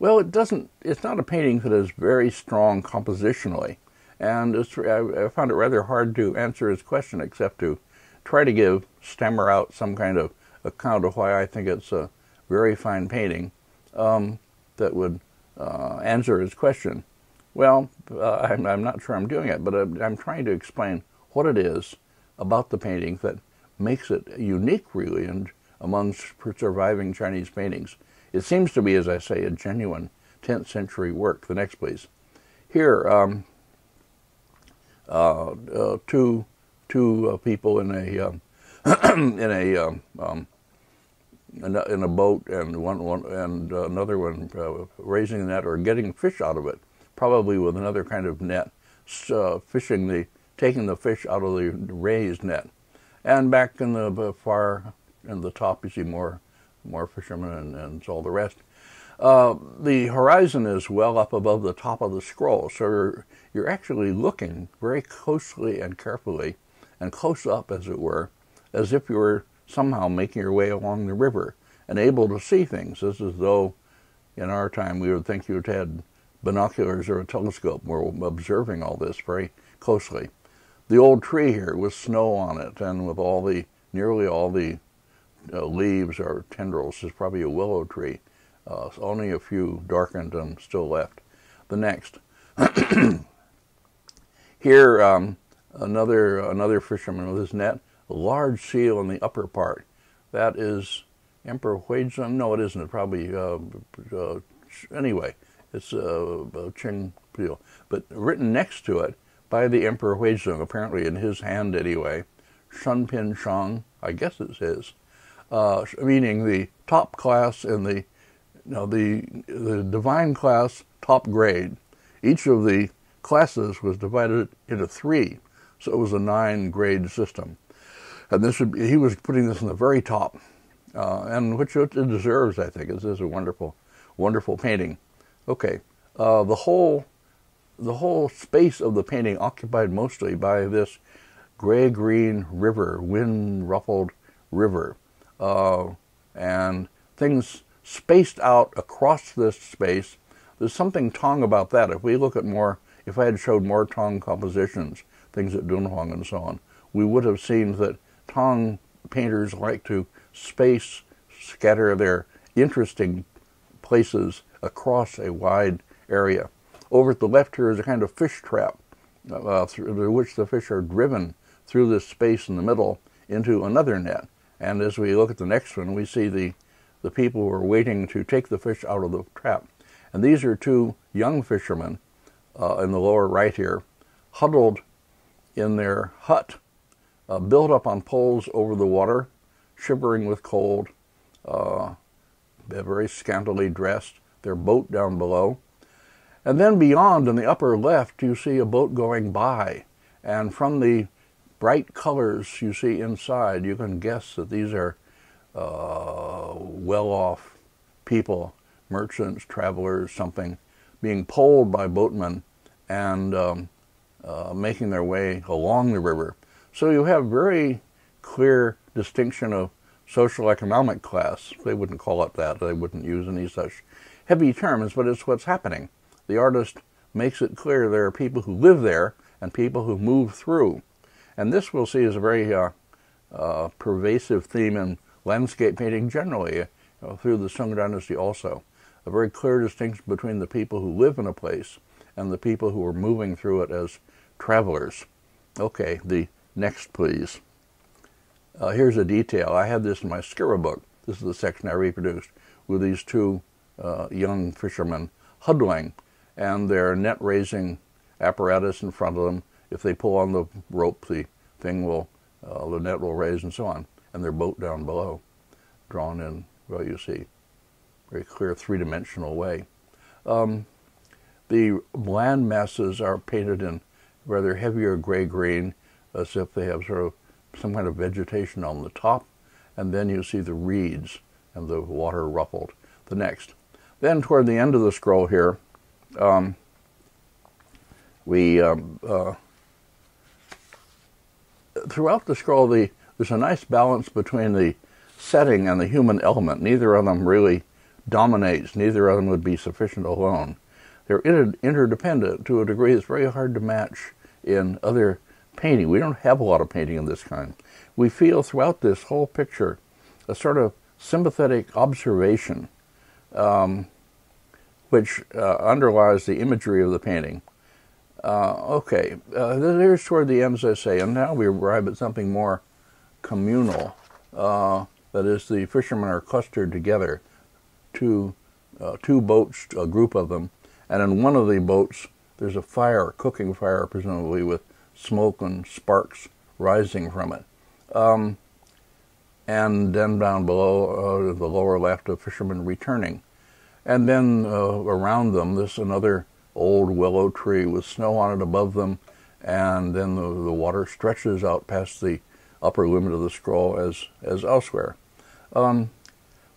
Well, it's not a painting that is very strong compositionally. And I found it rather hard to answer his question, except to try to stammer out some kind of account of why I think it's a very fine painting that would answer his question. Well, I'm not sure I'm doing it, but I'm trying to explain what it is about the painting that makes it unique, really, and among surviving Chinese paintings. It seems to be, as I say, a genuine 10th century work. The next, please. Here, two people in a in a boat, and another one raising the net or getting fish out of it, probably with another kind of net, taking the fish out of the raised net. And back in the far in the top, you see more fishermen and all the rest. The horizon is well up above the top of the scroll, so you're actually looking very closely and carefully, and close up, as it were, as if you were somehow making your way along the river and able to see things. This is as though, in our time, we would think you'd had binoculars or a telescope. We're observing all this very closely. The old tree here with snow on it, and with nearly all the leaves or tendrils, is probably a willow tree. Only a few darkened and still left. The next. Here, another fisherman with his net, a large seal in the upper part. That is Emperor Huizong. No, it isn't. It probably, anyway, it's Qing seal. But written next to it by the Emperor Huizong, apparently in his hand anyway, Shunpin Shang, I guess it's his, meaning the top class in the divine class, top grade. Each of the classes was divided into 3, so it was a 9-grade system. And he was putting this in the very top, and which it deserves, I think. This is a wonderful, wonderful painting. Okay, the whole space of the painting occupied mostly by this gray-green river, wind-ruffled river, and things spaced out across this space. There's something Tong about that. If I had showed more Tong compositions, things at Dunhuang and so on, we would have seen that Tong painters like to scatter their interesting places across a wide area. Over at the left here is a kind of fish trap, through which the fish are driven through this space in the middle into another net. And as we look at the next one, we see the people who are waiting to take the fish out of the trap. And these are 2 young fishermen in the lower right here, huddled in their hut, built up on poles over the water, shivering with cold, very scantily dressed, their boat down below. And then beyond, in the upper left, you see a boat going by. And from the bright colors you see inside, you can guess that these are well-off people, merchants, travelers, something, being poled by boatmen and making their way along the river. So you have very clear distinction of social economic class. They wouldn't call it that. They wouldn't use any such heavy terms, but it's what's happening. The artist makes it clear there are people who live there and people who move through. And this we'll see is a very pervasive theme in landscape painting generally, through the Sung Dynasty also. A very clear distinction between the people who live in a place and the people who are moving through it as travelers. Okay, the next, please. Here's a detail. I had this in my Skira book. This is the section I reproduced with these two young fishermen huddling, and their net raising apparatus in front of them. If they pull on the rope, the net will raise and so on, and their boat down below, drawn in, well, you see, very clear three-dimensional way. The land masses are painted in rather heavier gray-green, as if they have sort of some kind of vegetation on the top, and then you see the reeds and the water ruffled. The next. Then toward the end of the scroll here, throughout the scroll, there's a nice balance between the setting and the human element. Neither of them really dominates. Neither of them would be sufficient alone. They're interdependent to a degree that's very hard to match in other painting. We don't have a lot of painting of this kind. We feel throughout this whole picture a sort of sympathetic observation, which underlies the imagery of the painting. There's toward the end, as I say, and now we arrive at something more communal. That is, the fishermen are clustered together, two boats, a group of them, and in one of the boats there's a fire, cooking fire presumably, with smoke and sparks rising from it. And then down below, the lower left, a fisherman returning. And then around them, there's another old willow tree with snow on it above them, and then the water stretches out past the upper limit of the scroll as elsewhere. One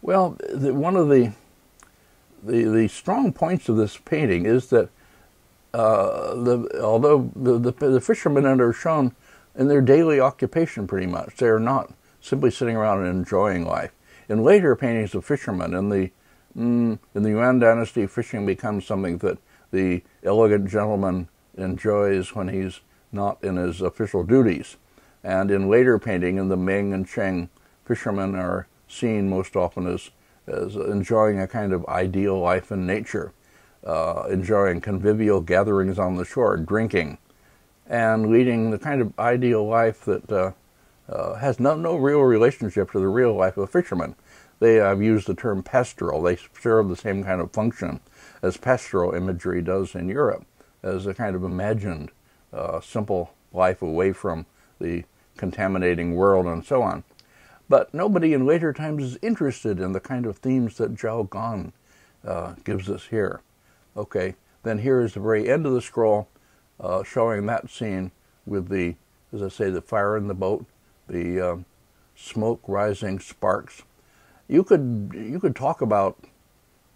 of the strong points of this painting is that although the fishermen are shown in their daily occupation pretty much, they are not simply sitting around and enjoying life. In later paintings of fishermen, in the Yuan dynasty, fishing becomes something that the elegant gentleman enjoys when he's not in his official duties. And in later painting, in the Ming and Qing, fishermen are seen most often as enjoying a kind of ideal life in nature, enjoying convivial gatherings on the shore, drinking, and leading the kind of ideal life that has no real relationship to the real life of a fisherman. I've used the term pastoral. They serve the same kind of function as pastoral imagery does in Europe, as a kind of imagined, simple life away from the contaminating world and so on. But nobody in later times is interested in the kind of themes that Zhao Gan gives us here. Okay, then here is the very end of the scroll, showing that scene with the, as I say, the fire in the boat, the smoke rising, sparks. You could talk about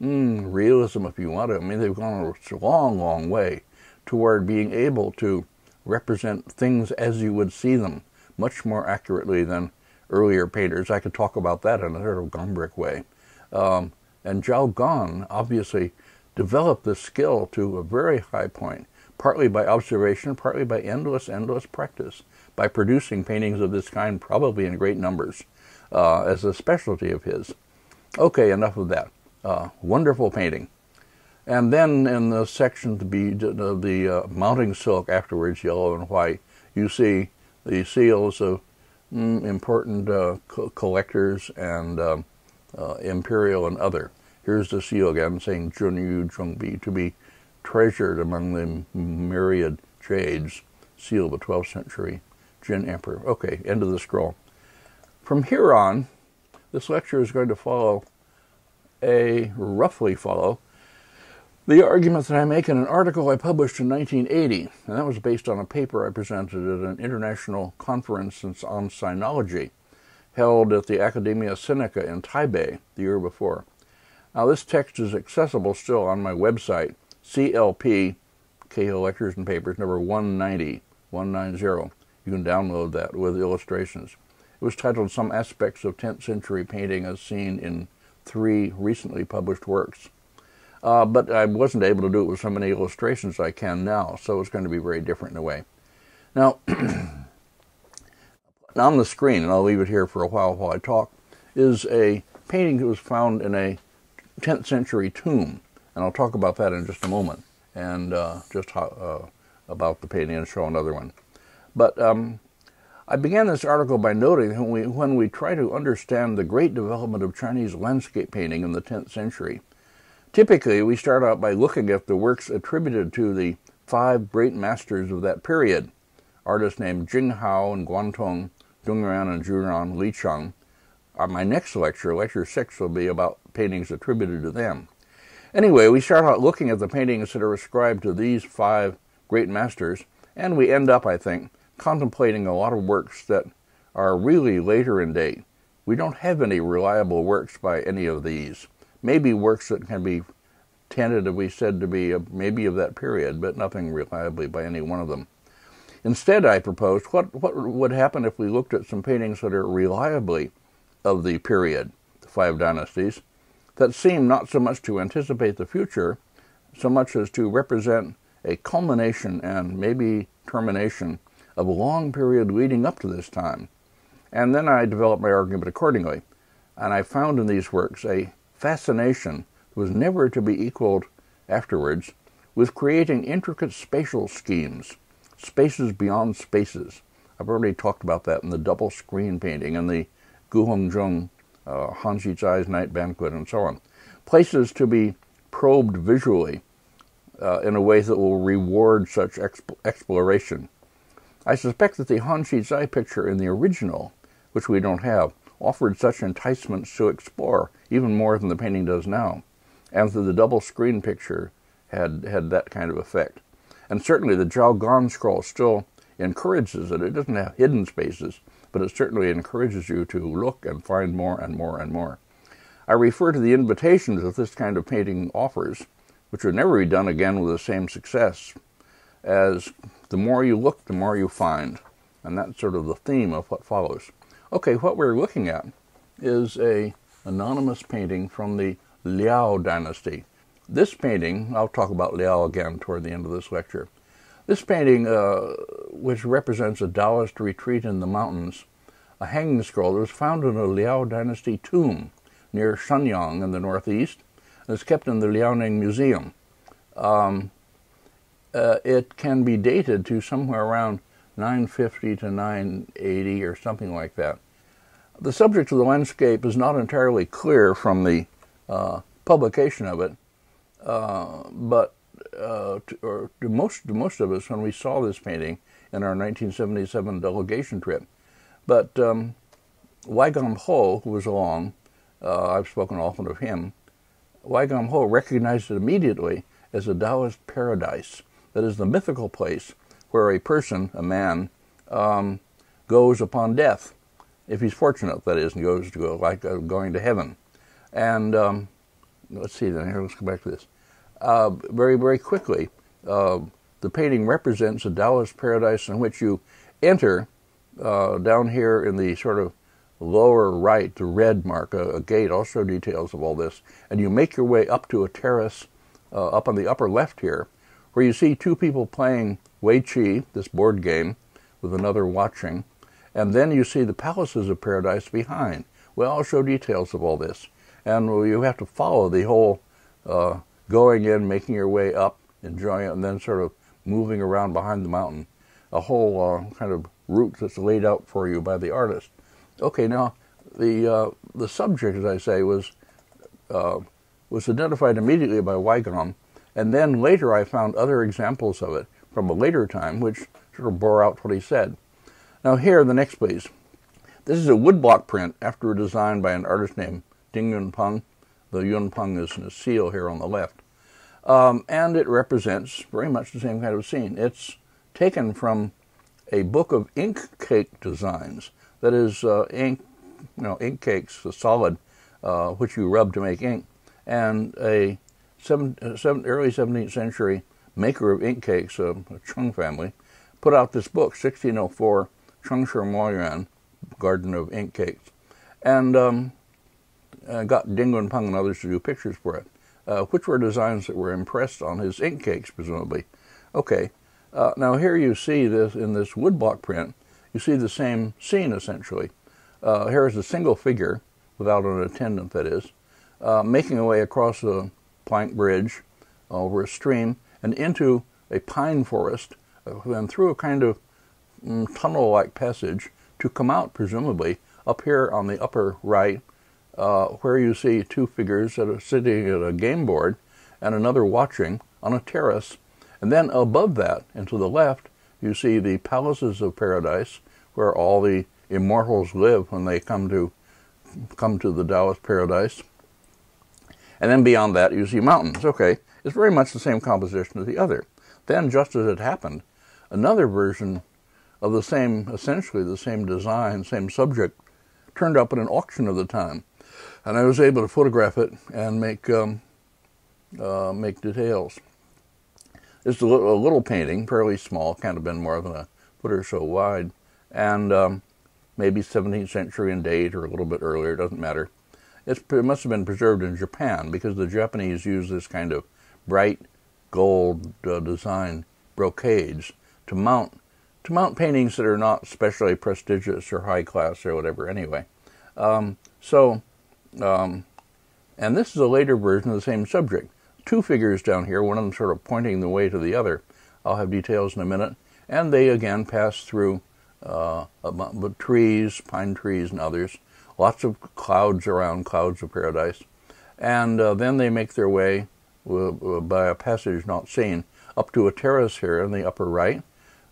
realism if you want to. I mean, they've gone a long, long way toward being able to represent things as you would see them, much more accurately than earlier painters. I could talk about that in a sort of Gombrich way. And Zhao Gan obviously developed this skill to a very high point, partly by observation, partly by endless practice, by producing paintings of this kind, probably in great numbers, as a specialty of his. Okay, enough of that. Wonderful painting. And then in the section to be the mounting silk, afterwards yellow and white, you see the seals of important collectors and imperial and other. Here's the seal again saying Zhunyu Zhongbi, to be treasured among the myriad jades, seal of the 12th century Jin Emperor. Okay, end of the scroll. From here on, this lecture is going to roughly follow The argument that I make in an article I published in 1980, and that was based on a paper I presented at an international conference on sinology held at the Academia Sinica in Taipei the year before. Now, this text is accessible still on my website, CLP, Cahill Lectures and Papers, number 190. You can download that with illustrations. It was titled Some Aspects of 10th Century Painting as Seen in 3 recently published works. But I wasn't able to do it with so many illustrations I can now, so it's going to be very different in a way. Now, on the screen, and I'll leave it here for a while I talk, is a painting that was found in a 10th century tomb, and I'll talk about that in just a moment, and about the painting and show another one. But I began this article by noting that when we try to understand the great development of Chinese landscape painting in the 10th century, typically we start out by looking at the works attributed to the 5 great masters of that period, artists named Jing Hao and Guantong, Dung Yuan and Zhu Li Cheng. My next lecture, Lecture 6, will be about paintings attributed to them. Anyway, we start out looking at the paintings that are ascribed to these 5 great masters, and we end up, I think, contemplating a lot of works that are really later in date. We don't have any reliable works by any of these. Maybe works that can be tentatively said to be maybe of that period, but nothing reliably by any one of them. Instead, I proposed, what would happen if we looked at some paintings that are reliably of the period, the 5 dynasties, that seem not so much to anticipate the future, so much as to represent a culmination and maybe termination of a long period leading up to this time. And then I developed my argument accordingly. And I found in these works a fascination that was never to be equaled afterwards with creating intricate spatial schemes, spaces beyond spaces. I've already talked about that in the double screen painting and the Gu Hongzheng, Han Xizai's Night Banquet, and so on. Places to be probed visually in a way that will reward such exploration. I suspect that the Han Xizai picture in the original, which we don't have, offered such enticements to explore, even more than the painting does now, and that the double screen picture had that kind of effect. And certainly the Zhao Gan scroll still encourages it. It doesn't have hidden spaces, but it certainly encourages you to look and find more and more and more. I refer to the invitations that this kind of painting offers, which would never be done again with the same success, as the more you look, the more you find. And that's sort of the theme of what follows. Okay, what we're looking at is an anonymous painting from the Liao dynasty. This painting, I'll talk about Liao again toward the end of this lecture. This painting, which represents a Taoist retreat in the mountains, a hanging scroll that was found in a Liao dynasty tomb near Shenyang in the northeast, and is kept in the Liaoning Museum. It can be dated to somewhere around 950 to 980 or something like that. The subject of the landscape is not entirely clear from the publication of it, but to most of us when we saw this painting in our 1977 delegation trip. But Wai Gam Ho, who was along, I've spoken often of him, Wai Gam Ho recognized it immediately as a Taoist paradise, that is the mythical place where a person, a man, goes upon death, if he's fortunate, that is, and goes to go like going to heaven. And let's see then, here, let's go back to this. Very, very quickly, the painting represents a Taoist paradise in which you enter down here in the sort of lower right, the red mark, a gate, also details of all this, and you make your way up to a terrace up on the upper left here, where you see 2 people playing Wei Qi, this board game, with another watching, and then you see the palaces of paradise behind. Well, I'll show details of all this, and you have to follow the whole going in, making your way up, enjoying it, and then sort of moving around behind the mountain, a whole kind of route that's laid out for you by the artist. Okay, now the subject, as I say, was identified immediately by Wai Gam, and then later I found other examples of it from a later time, which sort of bore out what he said. Now here, the next please. This is a woodblock print after a design by an artist named Ding Yunpeng. The Yunpeng is in a seal here on the left. And it represents very much the same kind of scene. It's taken from a book of ink cake designs. That is, ink cakes, a solid, which you rub to make ink. And a early 17th century maker of ink cakes, a Chung family, put out this book, 1604, Chung Shi Mo Yuan, Garden of Ink Cakes, and got Ding Wenpeng and others to do pictures for it, which were designs that were impressed on his ink cakes, presumably. Okay, now here you see this in this woodblock print, you see the same scene essentially. Here is a single figure, without an attendant that is, making a way across a plank bridge over a stream and into a pine forest, then through a kind of tunnel-like passage to come out, presumably, up here on the upper right, where you see two figures that are sitting at a game board and another watching on a terrace. And then above that, and to the left, you see the palaces of paradise, where all the immortals live when they come to the Taoist paradise. And then beyond that, you see mountains. Okay, it's very much the same composition as the other. Then, just as it happened, another version of the same, essentially the same design, same subject, turned up at an auction of the time. And I was able to photograph it and make details. It's a little painting, fairly small, can't have been more than a foot or so wide, and maybe 17th century in date or a little bit earlier, doesn't matter. It must have been preserved in Japan because the Japanese use this kind of bright gold design brocades to mount paintings that are not especially prestigious or high class or whatever anyway. And this is a later version of the same subject. Two figures down here, one of them sort of pointing the way to the other. I'll have details in a minute. And they again pass through trees, pine trees and others. Lots of clouds around, clouds of paradise. And then they make their way by a passage not seen up to a terrace here in the upper right,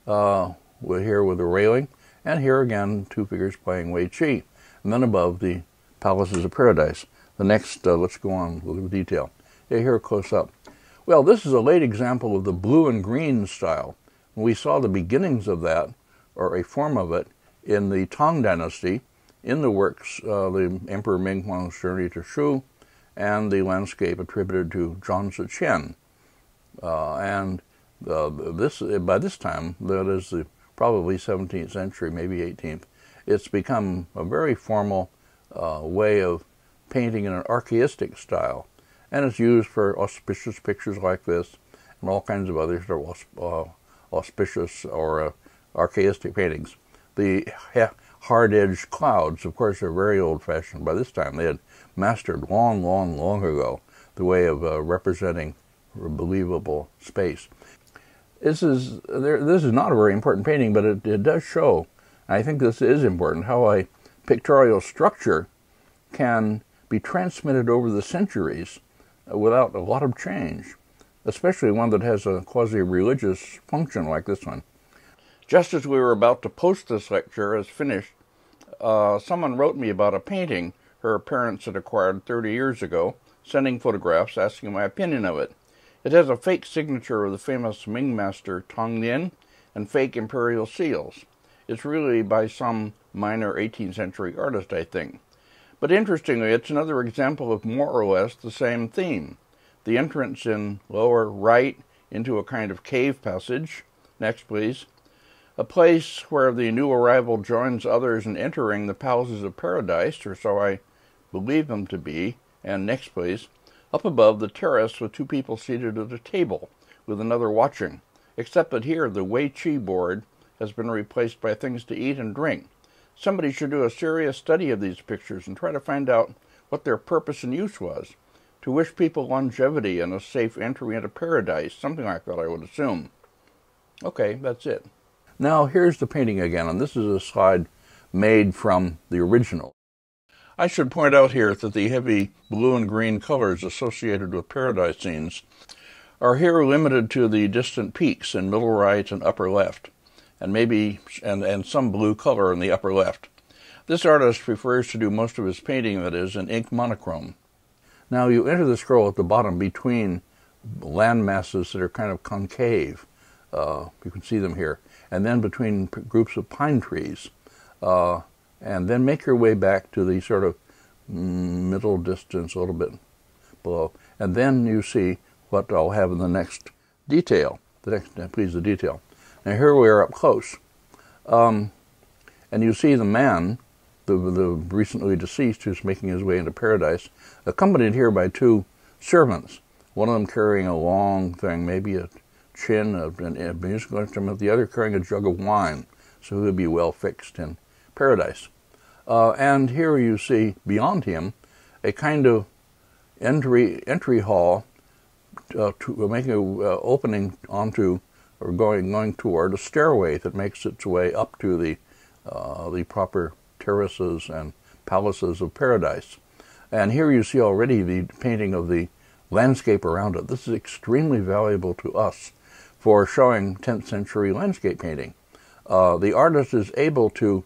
here with a railing. And here again, two figures playing Wei Qi. And then above, the palaces of paradise. The next, let's go on with detail. Here close up. Well, this is a late example of the blue and green style. We saw the beginnings of that, or a form of it, in the Tang Dynasty, in the works, the Emperor Ming Huang's Journey to Shu, and the landscape attributed to Zhang Ziqian. By this time, that is probably 17th century, maybe 18th, it's become a very formal way of painting in an archaistic style. And it's used for auspicious pictures like this, and all kinds of others that are auspicious or archaistic paintings. The hard-edged clouds, of course, are very old-fashioned by this time. They had mastered long ago the way of representing believable space. This is not a very important painting, but it does show, and I think this is important, how a pictorial structure can be transmitted over the centuries without a lot of change, especially one that has a quasi-religious function like this one. Just as we were about to post this lecture as finished, someone wrote me about a painting her parents had acquired 30 years ago, sending photographs asking my opinion of it. It has a fake signature of the famous Ming master Tang Lin and fake imperial seals. It's really by some minor 18th century artist, I think. But interestingly, it's another example of more or less the same theme. The entrance in lower right into a kind of cave passage. Next, please. A place where the new arrival joins others in entering the palaces of paradise, or so I believe them to be. And next, please. Up above, the terrace with two people seated at a table, with another watching. Except that here, the Wei Qi board has been replaced by things to eat and drink. Somebody should do a serious study of these pictures and try to find out what their purpose and use was. To wish people longevity and a safe entry into paradise, something like that, I would assume. Okay, that's it. Now, here's the painting again, and this is a slide made from the original. I should point out here that the heavy blue and green colors associated with paradise scenes are here limited to the distant peaks in middle right and upper left, and some blue color in the upper left. This artist prefers to do most of his painting, that is, in ink monochrome. Now you enter the scroll at the bottom between land masses that are kind of concave. You can see them here. And then between groups of pine trees. And then make your way back to the sort of middle distance, a little bit below. And then you see what I'll have in the next detail. The detail. Now here we are up close. And you see the man, the recently deceased, who's making his way into paradise, accompanied here by two servants. One of them carrying a long thing, maybe a chin, a musical instrument, the other carrying a jug of wine, so he'll be well fixed in paradise. And here you see beyond him a kind of entry hall to make an opening onto, or going toward a stairway that makes its way up to the proper terraces and palaces of paradise. And here you see already the painting of the landscape around it. This is extremely valuable to us for showing 10th century landscape painting. The artist is able to,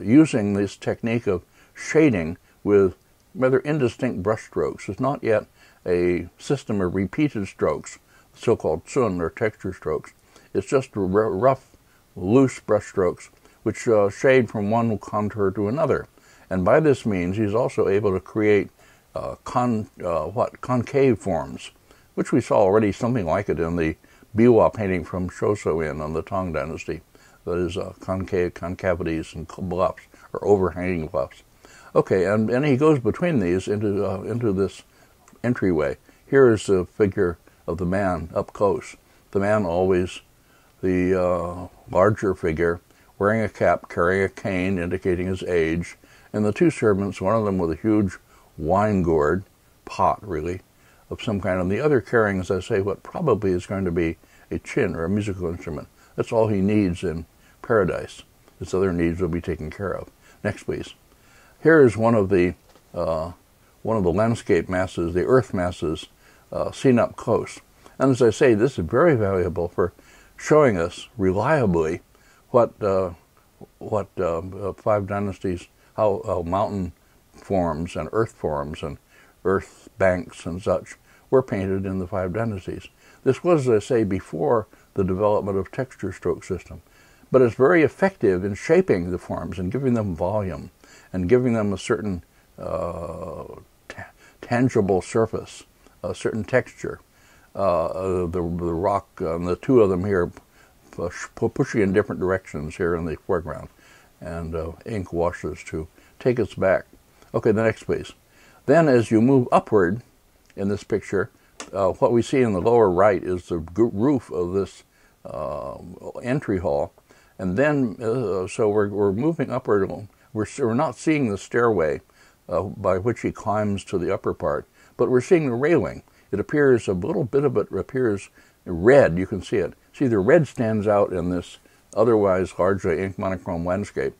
using this technique of shading with rather indistinct brush strokes. It's not yet a system of repeated strokes, so-called zun, or texture strokes. It's just rough, loose brush strokes which shade from one contour to another. And by this means, he's also able to create concave forms, which we saw already something like it in the Biwa painting from Shōsō-in on the Tang Dynasty. That is concavities and bluffs, or overhanging bluffs. Okay, and he goes between these into this entryway. Here is the figure of the man up close. The man always the larger figure, wearing a cap, carrying a cane, indicating his age, and the two servants, one of them with a huge wine gourd, pot really, of some kind, and the other carrying, as I say, what probably is going to be a chin or a musical instrument. That's all he needs in paradise. His other needs will be taken care of. Next, please. Here is one of the landscape masses, the earth masses, seen up close. And as I say, this is very valuable for showing us reliably what five dynasties, how mountain forms and earth banks and such were painted in the five dynasties. This was, as I say, before the development of texture stroke system. But it's very effective in shaping the forms and giving them volume and giving them a certain tangible surface, a certain texture. The rock, and the two of them here pushing in different directions here in the foreground, and ink washes to take us back. Okay, the next please. Then as you move upward in this picture, what we see in the lower right is the roof of this entry hall. And then, so we're moving upward. We're not seeing the stairway by which he climbs to the upper part, but we're seeing the railing. It appears, a little bit of it appears red. You can see it. See, the red stands out in this otherwise largely ink monochrome landscape.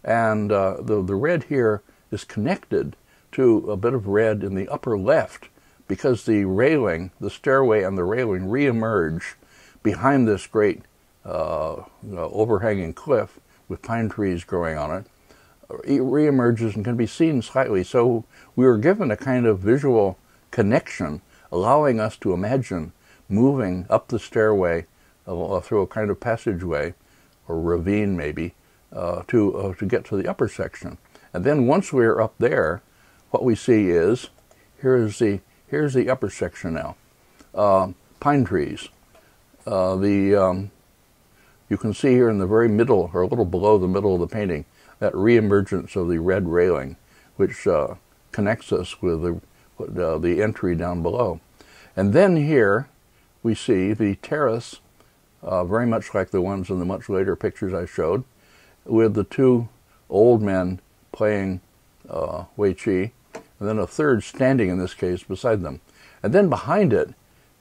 And the red here is connected to a bit of red in the upper left, because the railing, the stairway and the railing re-emerge behind this great overhanging cliff with pine trees growing on it. It re-emerges and can be seen slightly. So we were given a kind of visual connection, allowing us to imagine moving up the stairway through a kind of passageway, or ravine maybe, to get to the upper section. And then once we're up there, what we see is, here's the upper section now. Pine trees. You can see here in the very middle, or a little below the middle of the painting, that re-emergence of the red railing, which connects us with the entry down below. And then here we see the terrace, very much like the ones in the much later pictures I showed, with the two old men playing Wei Qi, and then a third standing in this case beside them. And then behind it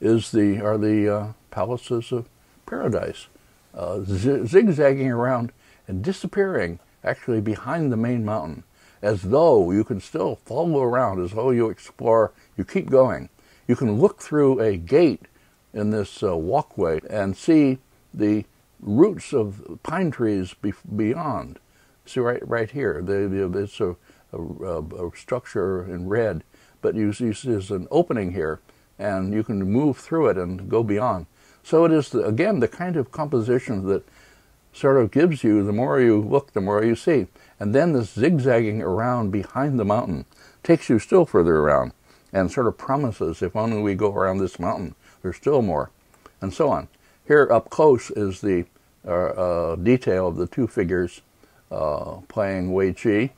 are the palaces of paradise, zigzagging around and disappearing actually behind the main mountain, as though you can still follow around, as though you explore, you keep going. You can look through a gate in this walkway and see the roots of pine trees beyond. See right here, it's a structure in red, but you see there's an opening here and you can move through it and go beyond. So it is, again, the kind of composition that sort of gives you, the more you look, the more you see. And then this zigzagging around behind the mountain takes you still further around and sort of promises, if only we go around this mountain, there's still more, and so on. Here up close is the detail of the two figures playing Wei Qi,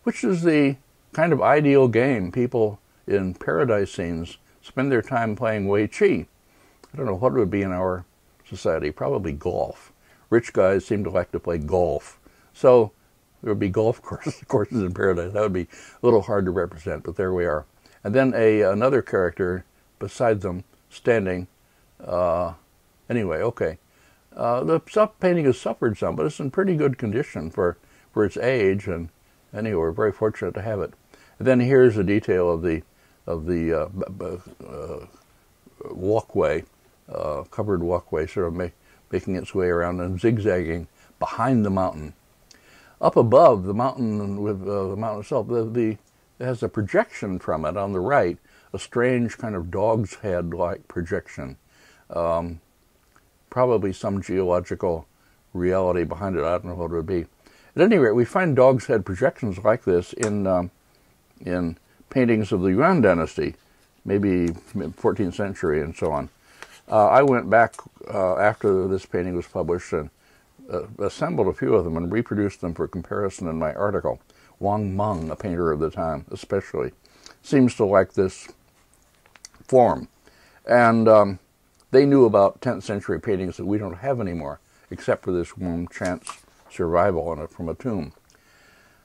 which is the kind of ideal game. People in paradise scenes spend their time playing Wei Qi. I don't know what it would be in our society, probably golf. Rich guys seem to like to play golf. So there would be golf courses in paradise. That would be a little hard to represent, but there we are. And then another character beside them standing. Anyway, okay. The painting has suffered some, but it's in pretty good condition for its age, and anyway, we're very fortunate to have it. And then here's a detail of the walkway, covered walkway, sort of making its way around and zigzagging behind the mountain. Up above the mountain, with the mountain itself, it has a projection from it on the right, a strange kind of dog's head-like projection. Probably some geological reality behind it. I don't know what it would be. At any rate, we find dog's head projections like this in paintings of the Yuan dynasty, maybe 14th century and so on. I went back after this painting was published and assembled a few of them and reproduced them for comparison in my article. Wang Meng, a painter of the time especially, seems to like this form. And they knew about 10th century paintings that we don't have anymore, except for this one chance survival on it from a tomb.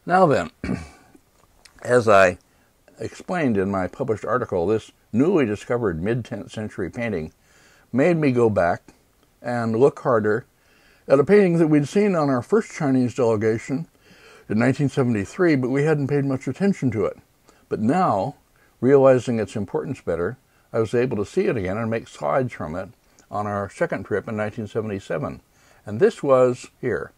Now then, as I explained in my published article, this newly discovered mid-10th century painting made me go back and look harder at a painting that we'd seen on our first Chinese delegation in 1973, but we hadn't paid much attention to it. But now, realizing its importance better, I was able to see it again and make slides from it on our second trip in 1977. And this was here.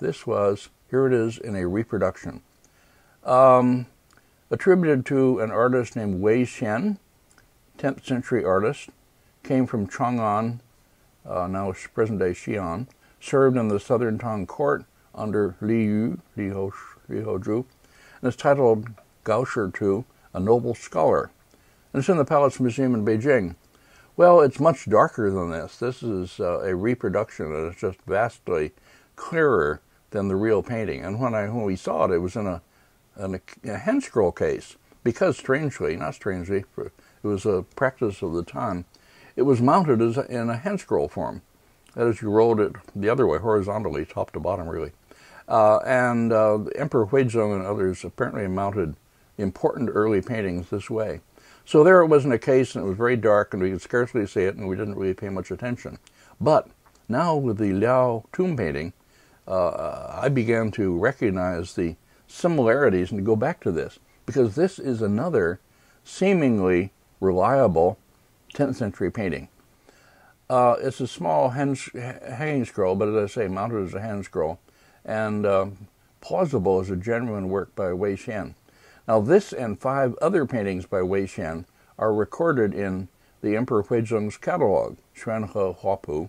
Here it is in a reproduction. Attributed to an artist named Wei Xian, 10th century artist, came from Chang'an, now present-day Xi'an, served in the Southern Tang court under Li Hozhu, and is titled Gao Shi Tu, a noble scholar. And it's in the Palace Museum in Beijing. Well, it's much darker than this. This is a reproduction, and it's just vastly clearer than the real painting. And when we saw it, it was in a hand scroll case, because not strangely, it was a practice of the time. It was mounted in a hand scroll form. That is, you rolled it the other way, horizontally, top to bottom, really. Emperor Huizong and others apparently mounted important early paintings this way. So there it was in a case, and it was very dark, and we could scarcely see it, and we didn't really pay much attention. But now with the Liao tomb painting, I began to recognize the similarities and to go back to this, because this is another seemingly reliable 10th century painting. It's a small hanging scroll, but as I say, mounted as a hand scroll, and plausible as a genuine work by Wei Xian. Now this and 5 other paintings by Wei Xian are recorded in the Emperor Huizong's catalog, Xuanhe Huapu,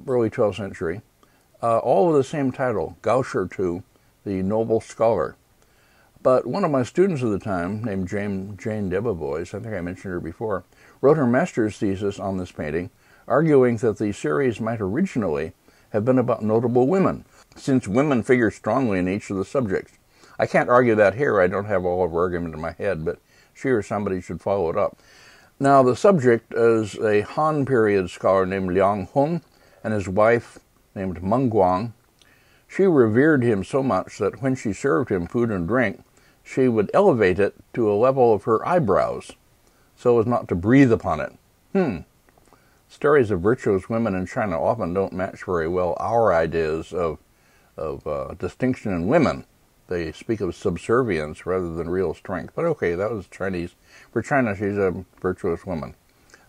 early 12th century, all with the same title, Gao Shi Tu, the noble scholar. But one of my students at the time, named Jane Debevoise, I think I mentioned her before, wrote her master's thesis on this painting, arguing that the series might originally have been about notable women, since women figure strongly in each of the subjects. I can't argue that here. I don't have all of her argument in my head, but she or somebody should follow it up. Now, the subject is a Han period scholar named Liang Hong and his wife named Meng Guang. She revered him so much that when she served him food and drink, she would elevate it to a level of her eyebrows, so as not to breathe upon it. Stories of virtuous women in China often don't match very well our ideas of distinction in women. They speak of subservience rather than real strength. But okay, that was Chinese. For China, she's a virtuous woman.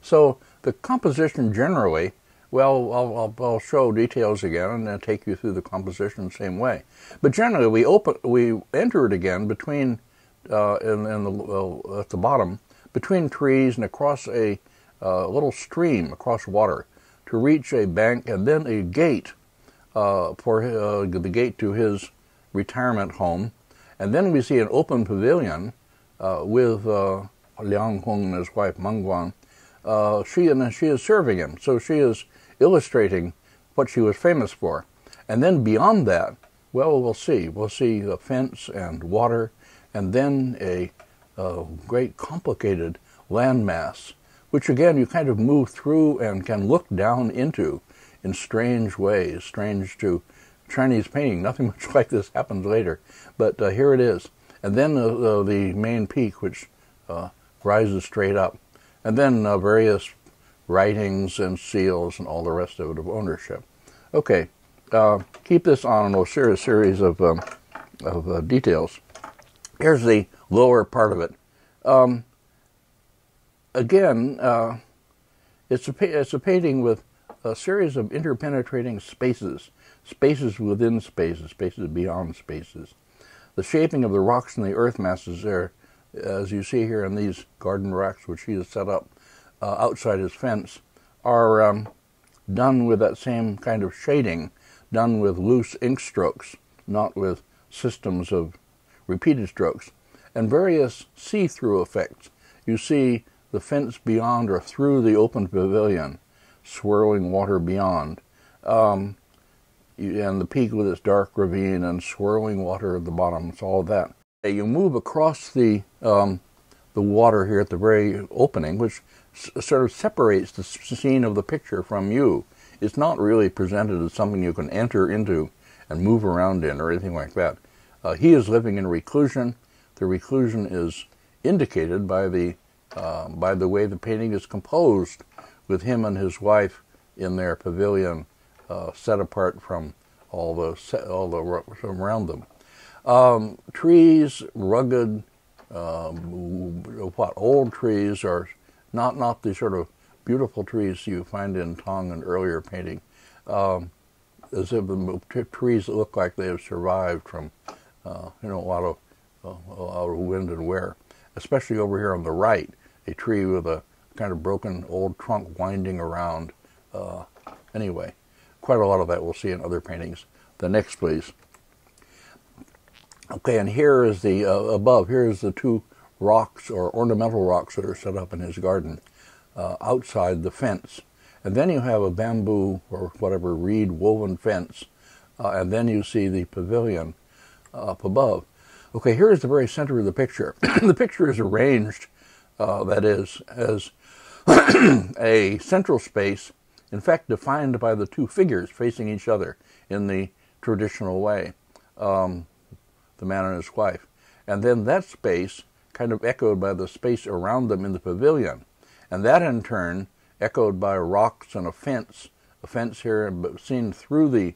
So the composition generally, well, I'll show details again and then take you through the composition the same way. But generally, we enter it again between at the bottom between trees and across a little stream, across water, to reach a bank and then a gate for the gate to his retirement home. And then we see an open pavilion with Liang Hong and his wife Meng Guan. She is serving him, so she is illustrating what she was famous for. And then beyond that, well, we'll see. We'll see the fence and water, and then a great complicated landmass, which again you kind of move through and can look down into in strange ways, strange to Chinese painting. Nothing much like this happens later, but here it is. And then the main peak, which rises straight up, and then various writings and seals and all the rest of it of ownership. Okay, keep this on a series of details. Here's the lower part of it. Again, it's a painting with a series of interpenetrating spaces, spaces within spaces, spaces beyond spaces. The shaping of the rocks and the earth masses there, as you see here in these garden racks which he has set up outside his fence, are done with that same kind of shading, done with loose ink strokes, not with systems of repeated strokes, and various see-through effects. You see the fence beyond or through the open pavilion, swirling water beyond, and the peak with its dark ravine and swirling water at the bottom. It's all that. You move across the water here at the very opening, which sort of separates the scene of the picture from you. It's not really presented as something you can enter into and move around in or anything like that. He is living in reclusion. The reclusion is indicated by the way the painting is composed, with him and his wife in their pavilion, set apart from all the around them. Trees, rugged, old trees, are not the sort of beautiful trees you find in Tong and earlier painting, as if the trees that look like they have survived from a lot of wind and wear. Especially over here on the right, a tree with a kind of broken old trunk winding around. Anyway, quite a lot of that we'll see in other paintings. The next, please. Okay, and here is the above. Here is the two rocks or ornamental rocks that are set up in his garden outside the fence. And then you have a bamboo or whatever reed woven fence, and then you see the pavilion up above. Okay, here is the very center of the picture. The picture is arranged, that is, as a central space, in fact defined by the two figures facing each other in the traditional way, the man and his wife. And then that space kind of echoed by the space around them in the pavilion. And that in turn echoed by rocks and a fence here seen through the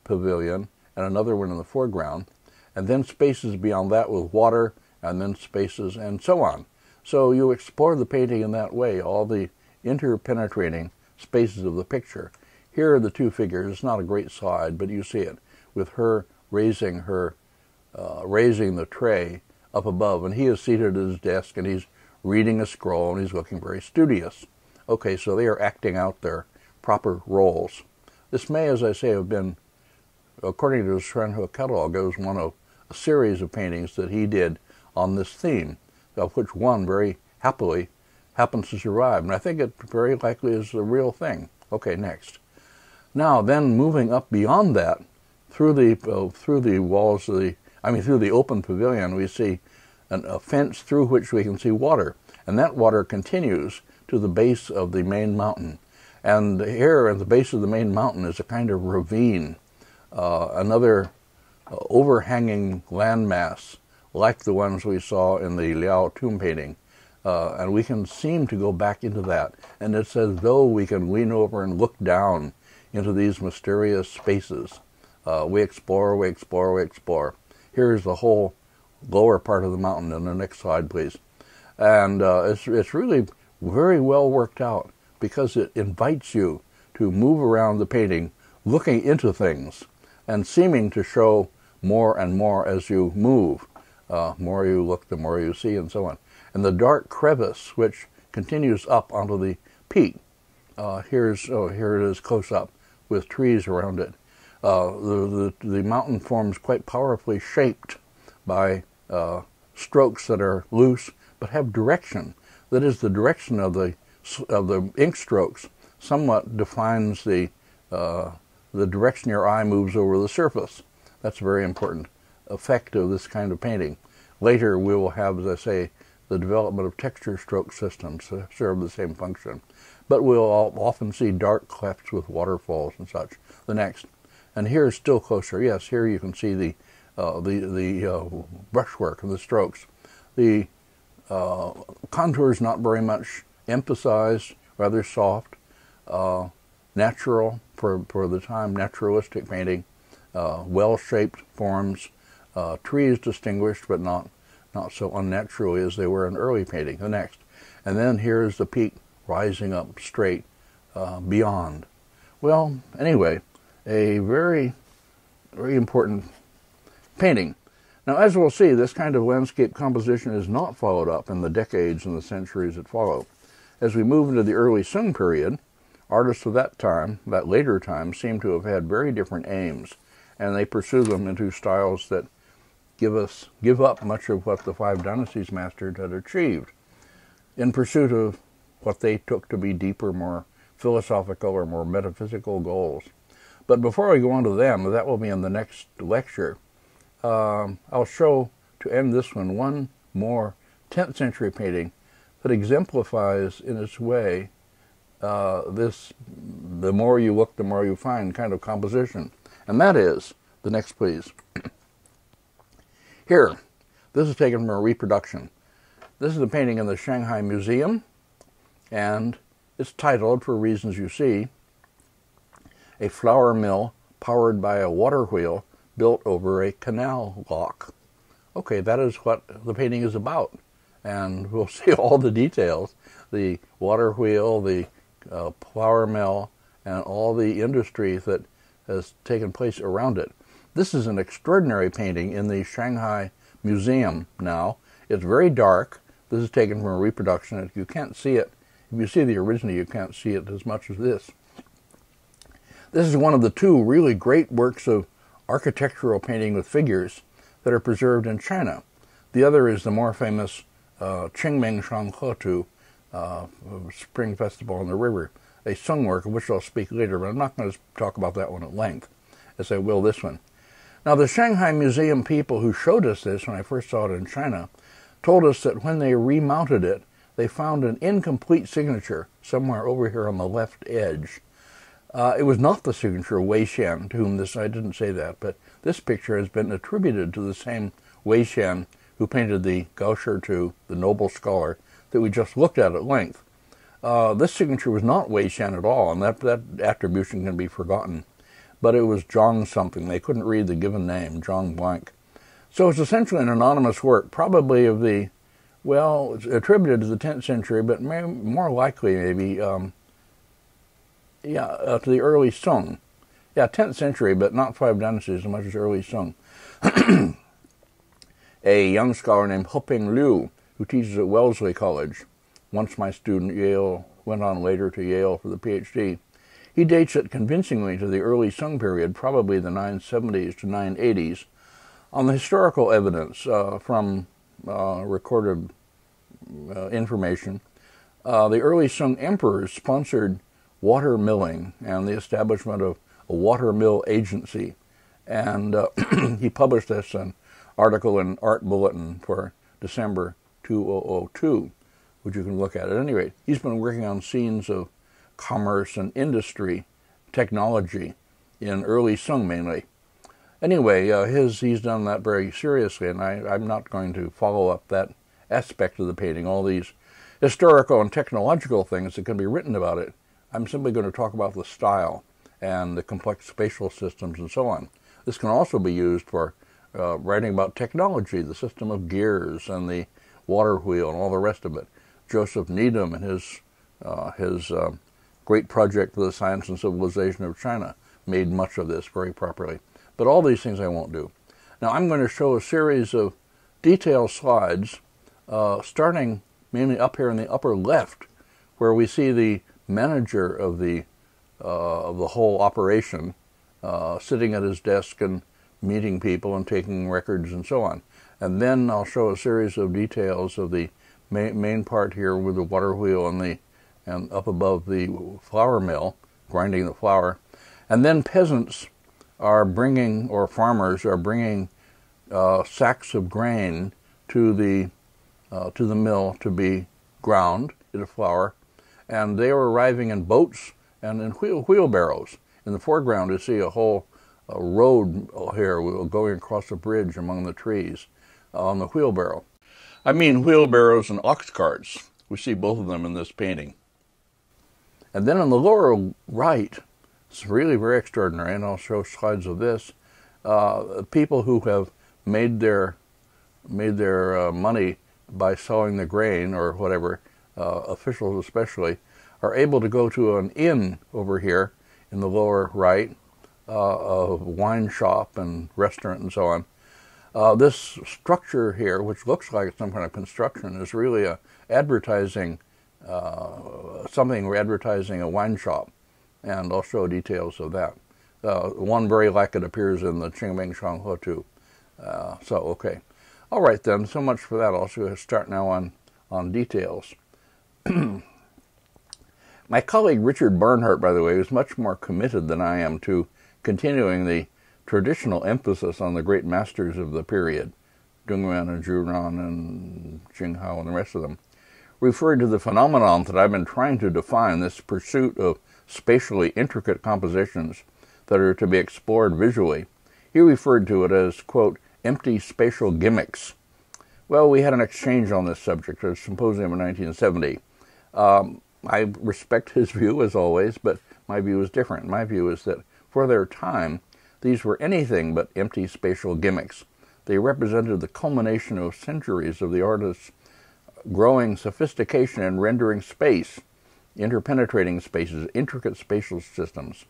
pavilion, and another one in the foreground, and then spaces beyond that with water, and then spaces and so on. So you explore the painting in that way, all the interpenetrating spaces of the picture. Here are the two figures. It's not a great slide, but you see it, with her raising the tray up above, and he is seated at his desk, and he's reading a scroll, and he's looking very studious. Okay, so they are acting out their proper roles. This may, as I say, have been, according to his Shenhe catalog, it was one of a series of paintings that he did on this theme, of which one very happily happens to survive. And I think it very likely is the real thing. Okay, next. Now, then moving up beyond that, through the walls of through the open pavilion, we see a fence through which we can see water. And that water continues to the base of the main mountain. And here at the base of the main mountain is a kind of ravine, another overhanging landmass, like the ones we saw in the Liao tomb painting. And we can seem to go back into that. And it's as though we can lean over and look down into these mysterious spaces. We explore, we explore, we explore. Here's the whole lower part of the mountain. In the next slide, please. And it's really very well worked out, because it invites you to move around the painting, looking into things, and seeming to show more and more as you move. More you look, the more you see, and so on. and the dark crevice which continues up onto the peak. Here it is close up with trees around it. The mountain forms quite powerfully shaped by strokes that are loose but have direction. That is, the direction of the ink strokes somewhat defines the direction your eye moves over the surface. That's a very important effect of this kind of painting. Later we will have, as I say, the development of texture stroke systems to serve the same function. But we'll often see dark clefts with waterfalls and such. The next. And here is still closer. Yes, here you can see the brushwork and the strokes. The contours not very much emphasized, rather soft, natural for the time, naturalistic painting, well-shaped forms, trees distinguished but not so unnaturally as they were in early painting. The next. And then here's the peak rising up straight beyond. Well, anyway, a very, very important painting. Now, as we'll see, this kind of landscape composition is not followed up in the decades and the centuries that follow. As we move into the early Sung period, artists of that time, that later time, seem to have had very different aims, and they pursue them into styles that give up much of what the Five Dynasties masters had achieved in pursuit of what they took to be deeper, more philosophical or more metaphysical goals. But before we go on to them, that will be in the next lecture, I'll show, to end this one more 10th century painting that exemplifies in its way this the more you look, the more you find kind of composition. And that is, the next please. Here, this is taken from a reproduction. This is a painting in the Shanghai Museum, and it's titled, for reasons you see, "A Flour Mill Powered by a Water Wheel Built Over a Canal Lock." Okay, that is what the painting is about, and we'll see all the details. The water wheel, the flour mill, and all the industry that has taken place around it. This is an extraordinary painting in the Shanghai Museum now. It's very dark. This is taken from a reproduction. You can't see it. If you see the original, you can't see it as much as this. This is one of the two really great works of architectural painting with figures that are preserved in China. The other is the more famous Qingming Shanghetu, Spring Festival on the River, a Sung work of which I'll speak later, but I'm not going to talk about that one at length, as I will this one. Now, the Shanghai Museum people who showed us this when I first saw it in China told us that when they remounted it, they found an incomplete signature somewhere over here on the left edge. It was not the signature of Wei Shen, to whom this, I didn't say that, but this picture has been attributed to the same Wei Shen who painted the Gao Shitu, the noble scholar, that we just looked at length. This signature was not Wei Shen at all, and that attribution can be forgotten. But it was Zhang something. They couldn't read the given name, Zhang blank. So it's essentially an anonymous work, probably of the, well, it's attributed to the 10th century, but more likely maybe, to the early Sung. Yeah, 10th century, but not Five Dynasties as much as early Sung. A young scholar named Heping Liu, who teaches at Wellesley College, once my student at Yale, went on later to Yale for the PhD. He dates it convincingly to the early Sung period, probably the 970s to 980s, on the historical evidence from recorded information. The early Sung emperors sponsored water milling and the establishment of a water mill agency, and he published this an article in Art Bulletin for December 2002, which you can look at. At any rate, he's been working on scenes of commerce and industry, technology, in early Sung mainly. Anyway, he's done that very seriously, and I'm not going to follow up that aspect of the painting, all these historical and technological things that can be written about it. I'm simply going to talk about the style and the complex spatial systems and so on. This can also be used for writing about technology, the system of gears and the water wheel and all the rest of it. Joseph Needham and his great project for the science and civilization of China made much of this very properly. But all these things I won't do. Now I'm going to show a series of detailed slides starting mainly up here in the upper left, where we see the manager of the whole operation sitting at his desk and meeting people and taking records and so on. And then I'll show a series of details of the main part here with the water wheel and up above the flour mill, grinding the flour. And then peasants are bringing, or farmers are bringing, sacks of grain to the mill to be ground into flour, and they are arriving in boats and in wheelbarrows. In the foreground, you see a whole road here going across a bridge among the trees on the wheelbarrow. I mean wheelbarrows and ox carts. We see both of them in this painting. And then on the lower right, it's really very extraordinary, and I'll show slides of this. People who have made their money by selling the grain or whatever, officials especially, are able to go to an inn over here in the lower right, a wine shop and restaurant and so on. This structure here, which looks like some kind of construction, is really advertising something. We're advertising a wine shop, and I'll show details of that. One very like it appears in the Qingming Shanghutu. Okay. All right then, so much for that. I'll start now on details. My colleague Richard Barnhart, by the way, is much more committed than I am to continuing the traditional emphasis on the great masters of the period, Dung Yuan and Zhu Ran and Jing Hao and the rest of them, referred to the phenomenon that I've been trying to define, this pursuit of spatially intricate compositions that are to be explored visually. He referred to it as, quote, empty spatial gimmicks. Well, we had an exchange on this subject at a symposium in 1970. I respect his view, as always, but my view is different. My view is that for their time, these were anything but empty spatial gimmicks. They represented the culmination of centuries of the artist's growing sophistication in rendering space, interpenetrating spaces, intricate spatial systems.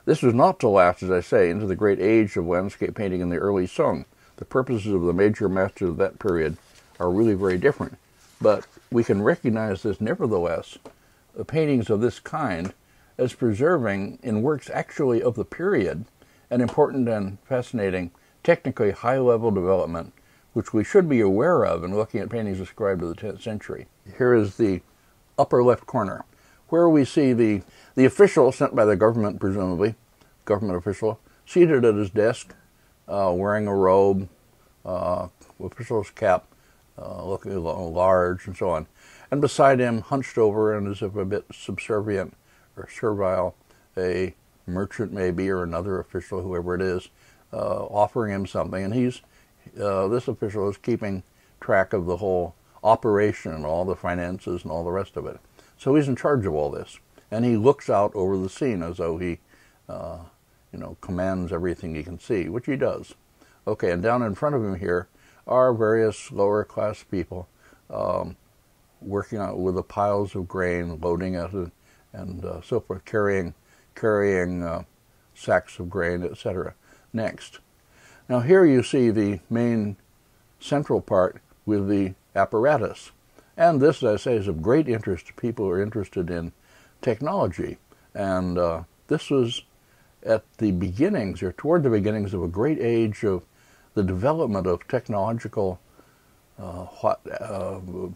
This was not to last, as I say, into the great age of landscape painting in the early Song. The purposes of the major masters of that period are really very different. But we can recognize this, nevertheless, the paintings of this kind as preserving, in works actually of the period, an important and fascinating, technically high-level development, which we should be aware of in looking at paintings ascribed to the 10th century. Here is the upper left corner, where we see the official sent by the government, presumably, government official, seated at his desk, wearing a robe, official's cap, looking large and so on. And beside him, hunched over and as if a bit subservient or servile, a merchant maybe, or another official, whoever it is, offering him something. And this official is keeping track of the whole operation and all the finances and all the rest of it. So he's in charge of all this. And he looks out over the scene as though he, commands everything he can see, which he does. Okay, and down in front of him here are various lower class people working out with the piles of grain, loading it, and so forth, carrying sacks of grain, etc. Next. Now here you see the main central part with the apparatus. And this, as I say, is of great interest to people who are interested in technology. And this was at the beginnings, or toward the beginnings, of a great age of the development of technological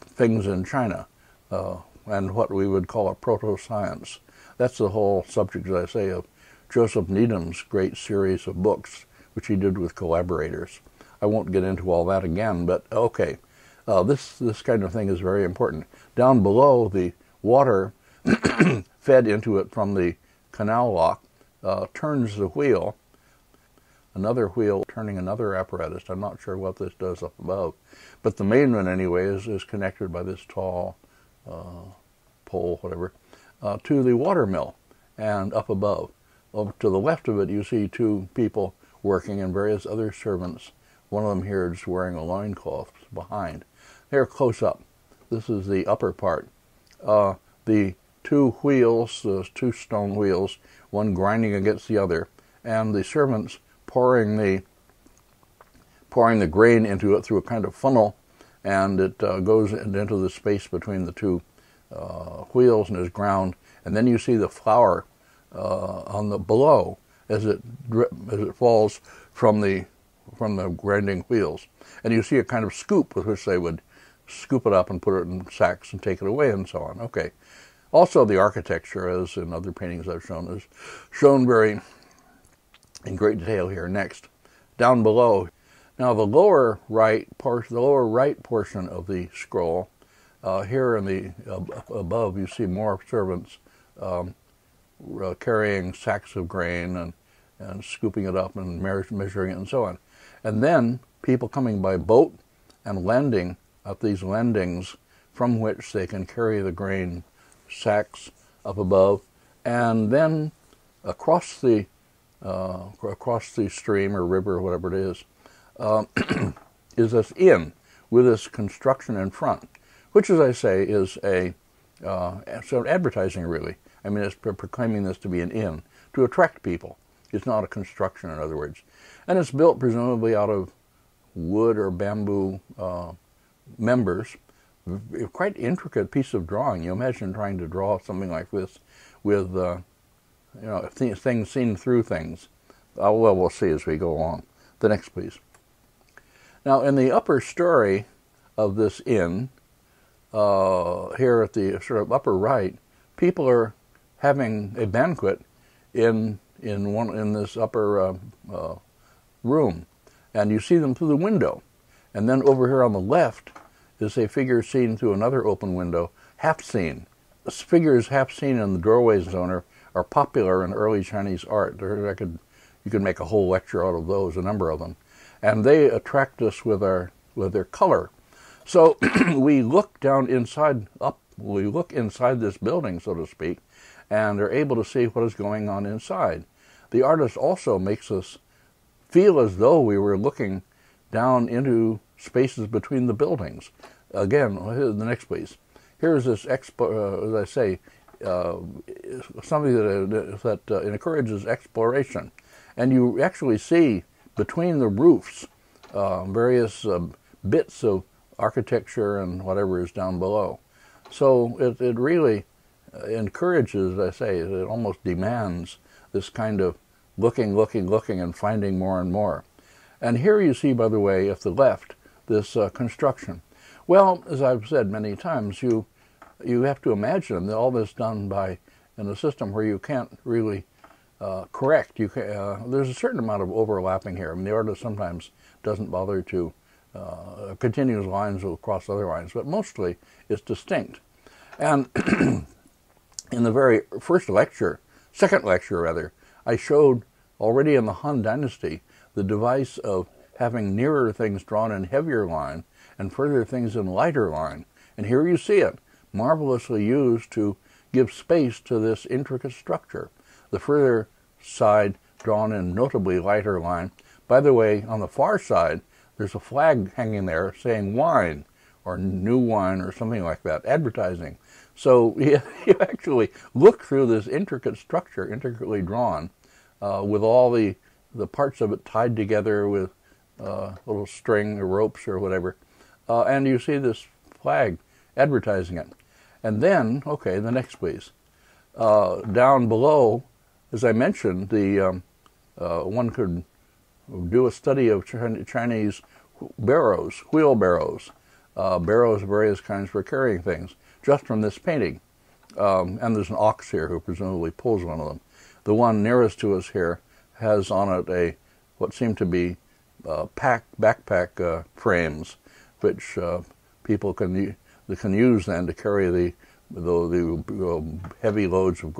things in China, and what we would call a proto-science. That's the whole subject, as I say, of Joseph Needham's great series of books, which he did with collaborators. I won't get into all that again, but okay. This kind of thing is very important. Down below, the water fed into it from the canal lock turns the wheel, another wheel turning another apparatus. I'm not sure what this does up above, but the main one anyway is connected by this tall pole, whatever, to the water mill. And up above, to the left of it, you see two people working and various other servants. One of them here is wearing a loincloth behind. They're close up. This is the upper part. The two wheels, those two stone wheels, one grinding against the other, and the servants pouring the grain into it through a kind of funnel, and it goes into the space between the two wheels and is ground, and then you see the flour on the below as it falls from the grinding wheels, and you see a kind of scoop with which they would scoop it up and put it in sacks and take it away and so on. Okay. Also, the architecture, as in other paintings I've shown, is shown very in great detail here. Next, down below. Now, the lower right portion of the scroll, here in the above, you see more servants carrying sacks of grain and scooping it up and measuring it and so on. And then people coming by boat and landing at these landings from which they can carry the grain sacks up above, and then across the stream or river or whatever it is this inn with this construction in front, which, as I say, is a sort of advertising, really. I mean, it's proclaiming this to be an inn to attract people. It's not a construction, in other words. And it's built presumably out of wood or bamboo members. A quite intricate piece of drawing. You imagine trying to draw something like this with, things seen through things. Well, we'll see as we go along. The next, please. Now, in the upper story of this inn, here at the sort of upper right, people are having a banquet in this upper room, and you see them through the window. And then over here on the left is a figure seen through another open window, half seen. Figures half seen in the doorway zone are popular in early Chinese art. You could make a whole lecture out of those, a number of them, and they attract us with their color. So we look we look inside this building, so to speak, and are able to see what is going on inside. The artist also makes us feel as though we were looking down into spaces between the buildings. Again, the next, please. Here's this, as I say, something that encourages exploration. And you actually see between the roofs various bits of architecture and whatever is down below. So it really encourages, as I say, it almost demands this kind of looking and finding more and more. And here you see, by the way, at the left, this construction. Well, as I've said many times, you have to imagine that all this done in a system where you can't really correct. There's a certain amount of overlapping here. I mean, the artist sometimes doesn't bother to continue lines across other lines, but mostly it's distinct. And in the very second lecture rather, I showed already in the Han Dynasty the device of having nearer things drawn in heavier line and further things in lighter line. And here you see it, marvelously used to give space to this intricate structure. The further side drawn in notably lighter line. By the way, on the far side, there's a flag hanging there saying wine, or new wine, or something like that, advertising. So you actually look through this intricate structure, intricately drawn, with all the parts of it tied together with little string or ropes or whatever, and you see this flag advertising it. And then, okay, the next, please. Down below, as I mentioned, one could do a study of Chinese barrows, wheelbarrows, barrows of various kinds for carrying things, just from this painting. And there's an ox here who presumably pulls one of them. The one nearest to us here has on it what seem to be backpack frames, which people can use then to carry the heavy loads of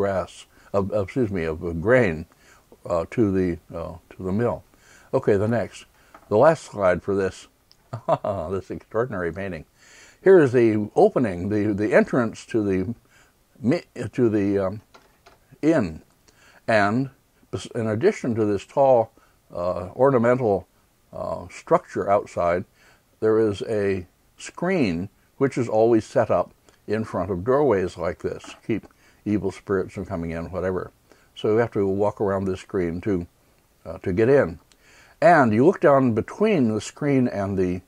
of grain to the mill. Okay, the next, the last slide for this this extraordinary painting. Here is the opening, the entrance to the inn, and in addition to this tall ornamental structure outside, there is a screen which is always set up in front of doorways like this, keep evil spirits from coming in, whatever. So you have to walk around this screen to get in. And you look down between the screen and the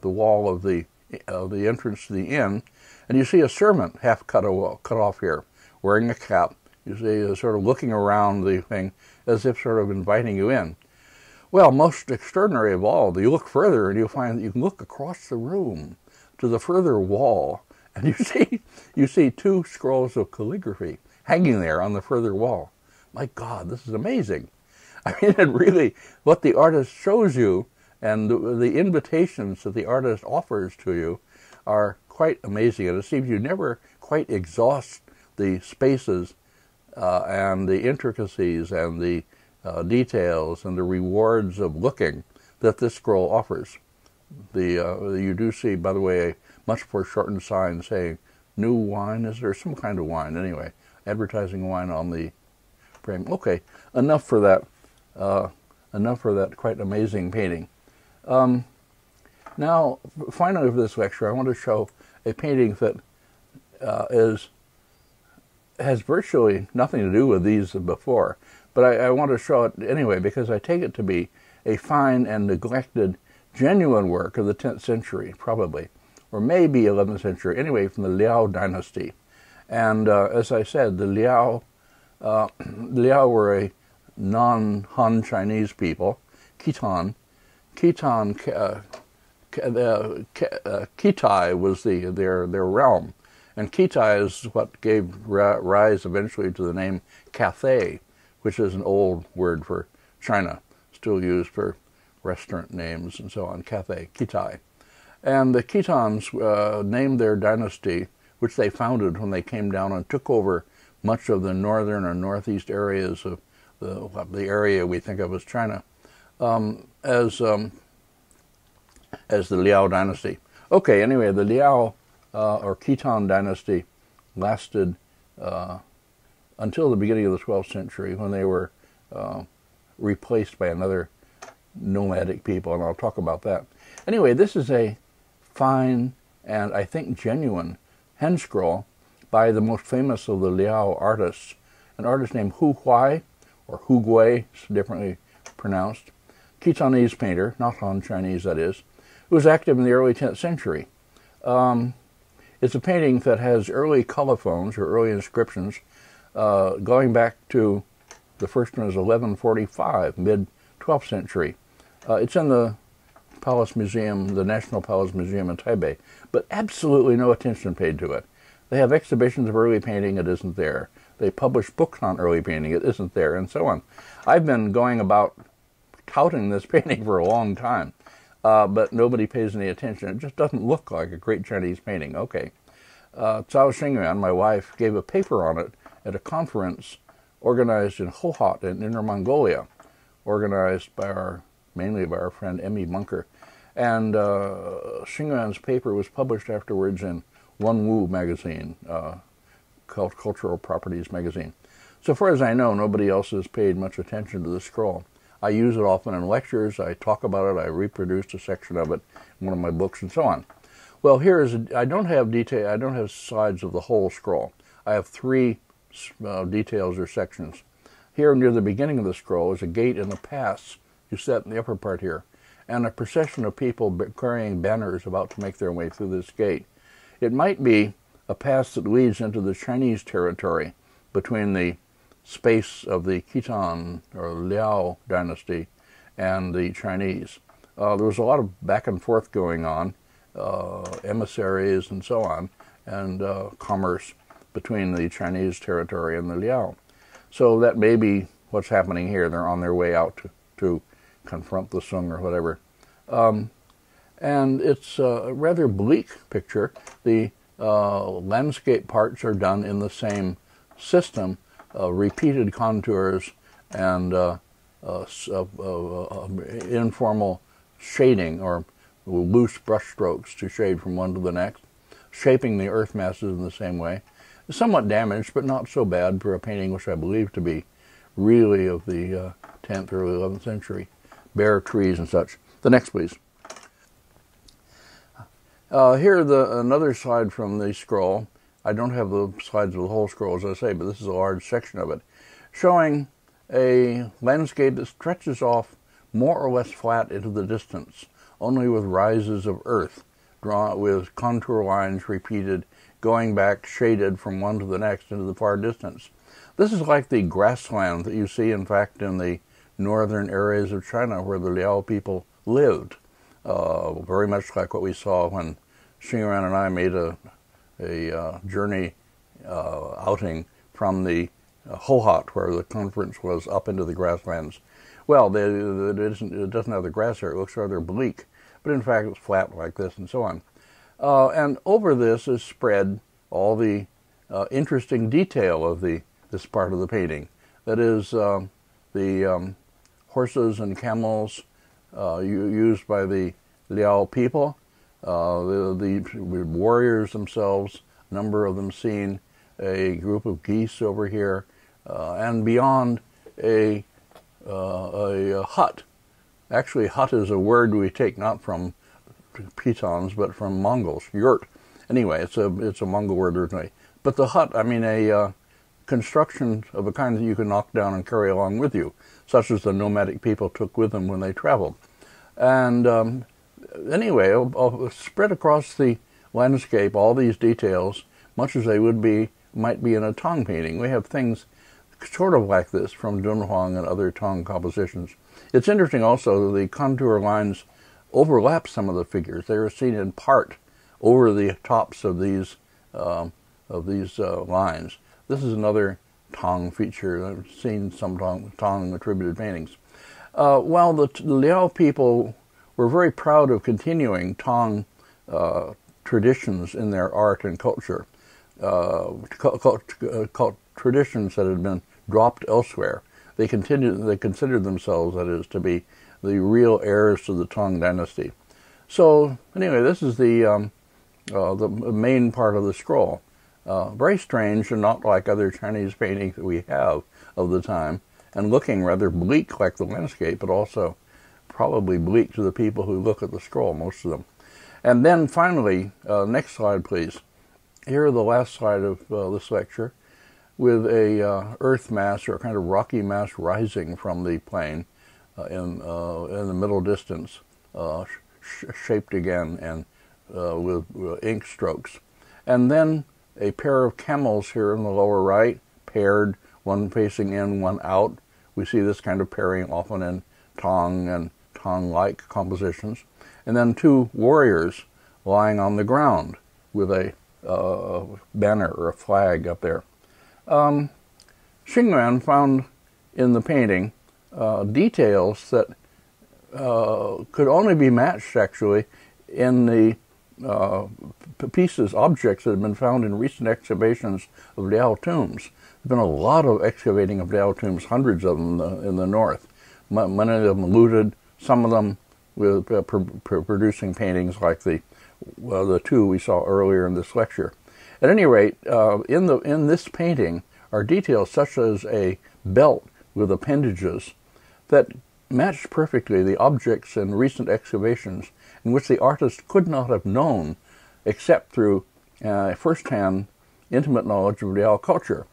wall of the entrance to the inn, and you see a servant half cut off here, wearing a cap. You see, sort of looking around the thing as if sort of inviting you in. Well, most extraordinary of all, you look further and you find that you can look across the room to the further wall, and you see two scrolls of calligraphy hanging there on the further wall. My God, this is amazing. I mean, it really, what the artist shows you and the invitations that the artist offers to you are quite amazing. And it seems you never quite exhaust the spaces and the intricacies and the details and the rewards of looking that this scroll offers. You do see, by the way, a much foreshortened sign saying new wine. Is there some kind of wine anyway? Advertising wine on the frame. Okay, enough for that. Enough for that quite amazing painting. Now, finally for this lecture, I want to show a painting that has virtually nothing to do with these before, but I want to show it anyway because I take it to be a fine and neglected, genuine work of the 10th century, probably, or maybe 11th century, anyway, from the Liao dynasty. And as I said, the Liao were a non-Han Chinese people, Khitan. Khitai was their realm, and Khitai is what gave rise eventually to the name Cathay, which is an old word for China, still used for restaurant names and so on. Cathay, Khitai, and the Khitans named their dynasty, which they founded when they came down and took over much of the northern or northeast areas of the area we think of as China, as the Liao dynasty. Okay, anyway, the Liao or Khitan dynasty lasted until the beginning of the 12th century, when they were replaced by another nomadic people, and I'll talk about that. Anyway, this is a fine and I think genuine hand scroll by the most famous of the Liao artists, an artist named Hu Huai, or Hu Gui, differently pronounced, Khitanese painter, not Han Chinese that is, who was active in the early 10th century. It's a painting that has early colophons, or early inscriptions, going back to, the first one is 1145, mid-12th century. It's in the Palace Museum, the National Palace Museum in Taipei, but absolutely no attention paid to it. They have exhibitions of early painting, it isn't there. They publish books on early painting, it isn't there, and so on. I've been going about touting this painting for a long time, but nobody pays any attention. It just doesn't look like a great Chinese painting. Okay. Cao Xingyuan, my wife, gave a paper on it at a conference organized in Hohhot in Inner Mongolia, organized by mainly by our friend Emmy Bunker. And Xingyuan's paper was published afterwards in Wenwu magazine, called Cultural Properties magazine. So far as I know, nobody else has paid much attention to the scroll. I use it often in lectures, I talk about it, I reproduced a section of it in one of my books, and so on. Well, here is, I don't have slides of the whole scroll. I have three details or sections. Here near the beginning of the scroll is a gate and a pass you set in the upper part here, and a procession of people carrying banners about to make their way through this gate. It might be a pass that leads into the Chinese territory between the space of the Khitan or Liao dynasty and the Chinese. There was a lot of back and forth going on, emissaries and so on, and commerce between the Chinese territory and the Liao. So that may be what's happening here. They're on their way out to confront the Sung or whatever. And it's a rather bleak picture. The landscape parts are done in the same system, repeated contours and informal shading or loose brush strokes to shade from one to the next, shaping the earth masses in the same way. Somewhat damaged, but not so bad for a painting which I believe to be really of the 10th or 11th century. Bare trees and such. The next, please. Here another slide from the scroll. I don't have the slides of the whole scroll, as I say, but this is a large section of it, showing a landscape that stretches off more or less flat into the distance only with rises of earth, drawn with contour lines repeated, going back shaded from one to the next into the far distance. This is like the grassland that you see, in fact, in the northern areas of China where the Liao people lived. Very much like what we saw when Xingran and I made a journey outing from the Hohhot, where the conference was, up into the grasslands. Well, it doesn't have the grass here. It looks rather bleak, but in fact it's flat like this and so on. And over this is spread all the interesting detail of this part of the painting. That is the horses and camels used by the Liao people, the warriors themselves, a number of them seen, a group of geese over here, and beyond a hut. Actually, hut is a word we take not from Pitons, but from Mongols, yurt. Anyway, it's a Mongol word originally. But the hut, I mean a construction of a kind that you can knock down and carry along with you, such as the nomadic people took with them when they traveled. And anyway, spread across the landscape, all these details, much as they might be in a Tang painting. We have things sort of like this from Dunhuang and other Tang compositions. It's interesting also that the contour lines overlap some of the figures. They are seen in part over the tops of these lines. This is another Tang feature. I've seen some Tang attributed paintings. While the Liao people were very proud of continuing Tang traditions in their art and culture, traditions that had been dropped elsewhere. They considered themselves, that is, to be the real heirs to the Tang dynasty. So anyway, this is the main part of the scroll. Very strange and not like other Chinese paintings that we have of the time, and looking rather bleak like the landscape, but also probably bleak to the people who look at the scroll, most of them. And then finally, next slide please. Here are the last slide of this lecture, with a earth mass, or a kind of rocky mass, rising from the plain in the middle distance, shaped again and with ink strokes. And then a pair of camels here in the lower right, paired, one facing in, one out. We see this kind of pairing often in Tang and Tang-like compositions. And then two warriors lying on the ground with a banner or a flag up there. Xingran found in the painting details that could only be matched, actually, in the objects that have been found in recent excavations of Liao tombs. There's been a lot of excavating of Liao tombs, hundreds of them in the north. Many of them looted, some of them with producing paintings like the two we saw earlier in this lecture. At any rate, in this painting are details such as a belt with appendages that matched perfectly the objects in recent excavations, in which the artist could not have known except through first-hand intimate knowledge of Liao culture.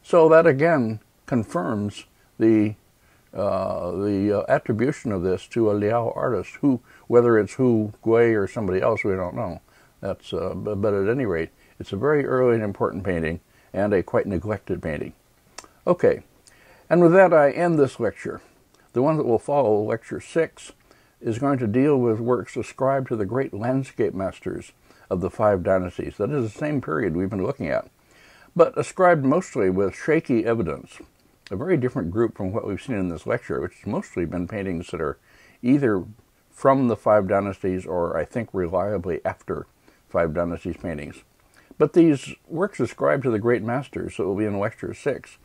So that again confirms the attribution of this to a Liao artist, who, whether it's Hu Gui or somebody else, we don't know. That's but at any rate, it's a very early and important painting, and a quite neglected painting. Okay, and with that I end this lecture. The one that will follow, Lecture 6, is going to deal with works ascribed to the great landscape masters of the 5 dynasties. That is the same period we've been looking at, but ascribed mostly with shaky evidence. A very different group from what we've seen in this lecture, which has mostly been paintings that are either from the 5 dynasties or, I think, reliably after 5 dynasties paintings. But these works ascribed to the great masters that will be in Lecture 6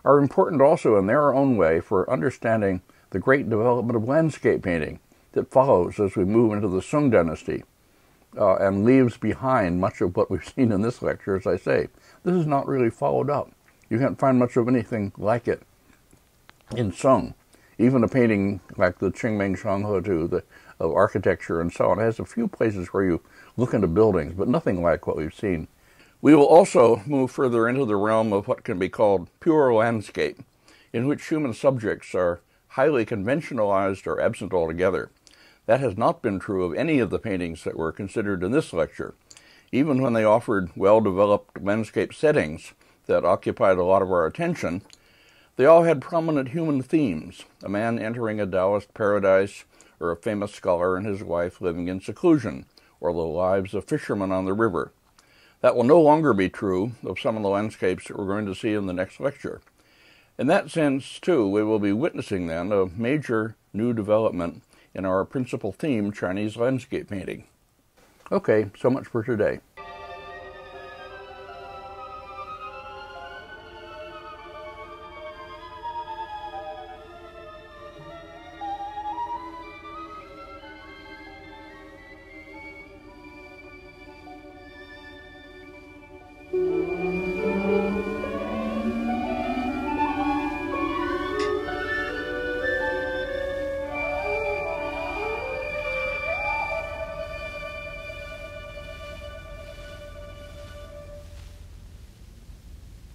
are important also in their own way for understanding the great development of landscape painting that follows as we move into the Sung dynasty, and leaves behind much of what we've seen in this lecture. As I say, this is not really followed up. You can't find much of anything like it in Sung. Even a painting like the Qingming Shanghetu of architecture and so on has a few places where you look into buildings, but nothing like what we've seen. We will also move further into the realm of what can be called pure landscape, in which human subjects are highly conventionalized or absent altogether. That has not been true of any of the paintings that were considered in this lecture. Even when they offered well-developed landscape settings that occupied a lot of our attention, they all had prominent human themes: a man entering a Taoist paradise, or a famous scholar and his wife living in seclusion, or the lives of fishermen on the river. That will no longer be true of some of the landscapes that we're going to see in the next lecture. In that sense, too, we will be witnessing then a major new development in our principal theme, Chinese landscape painting. Okay, so much for today.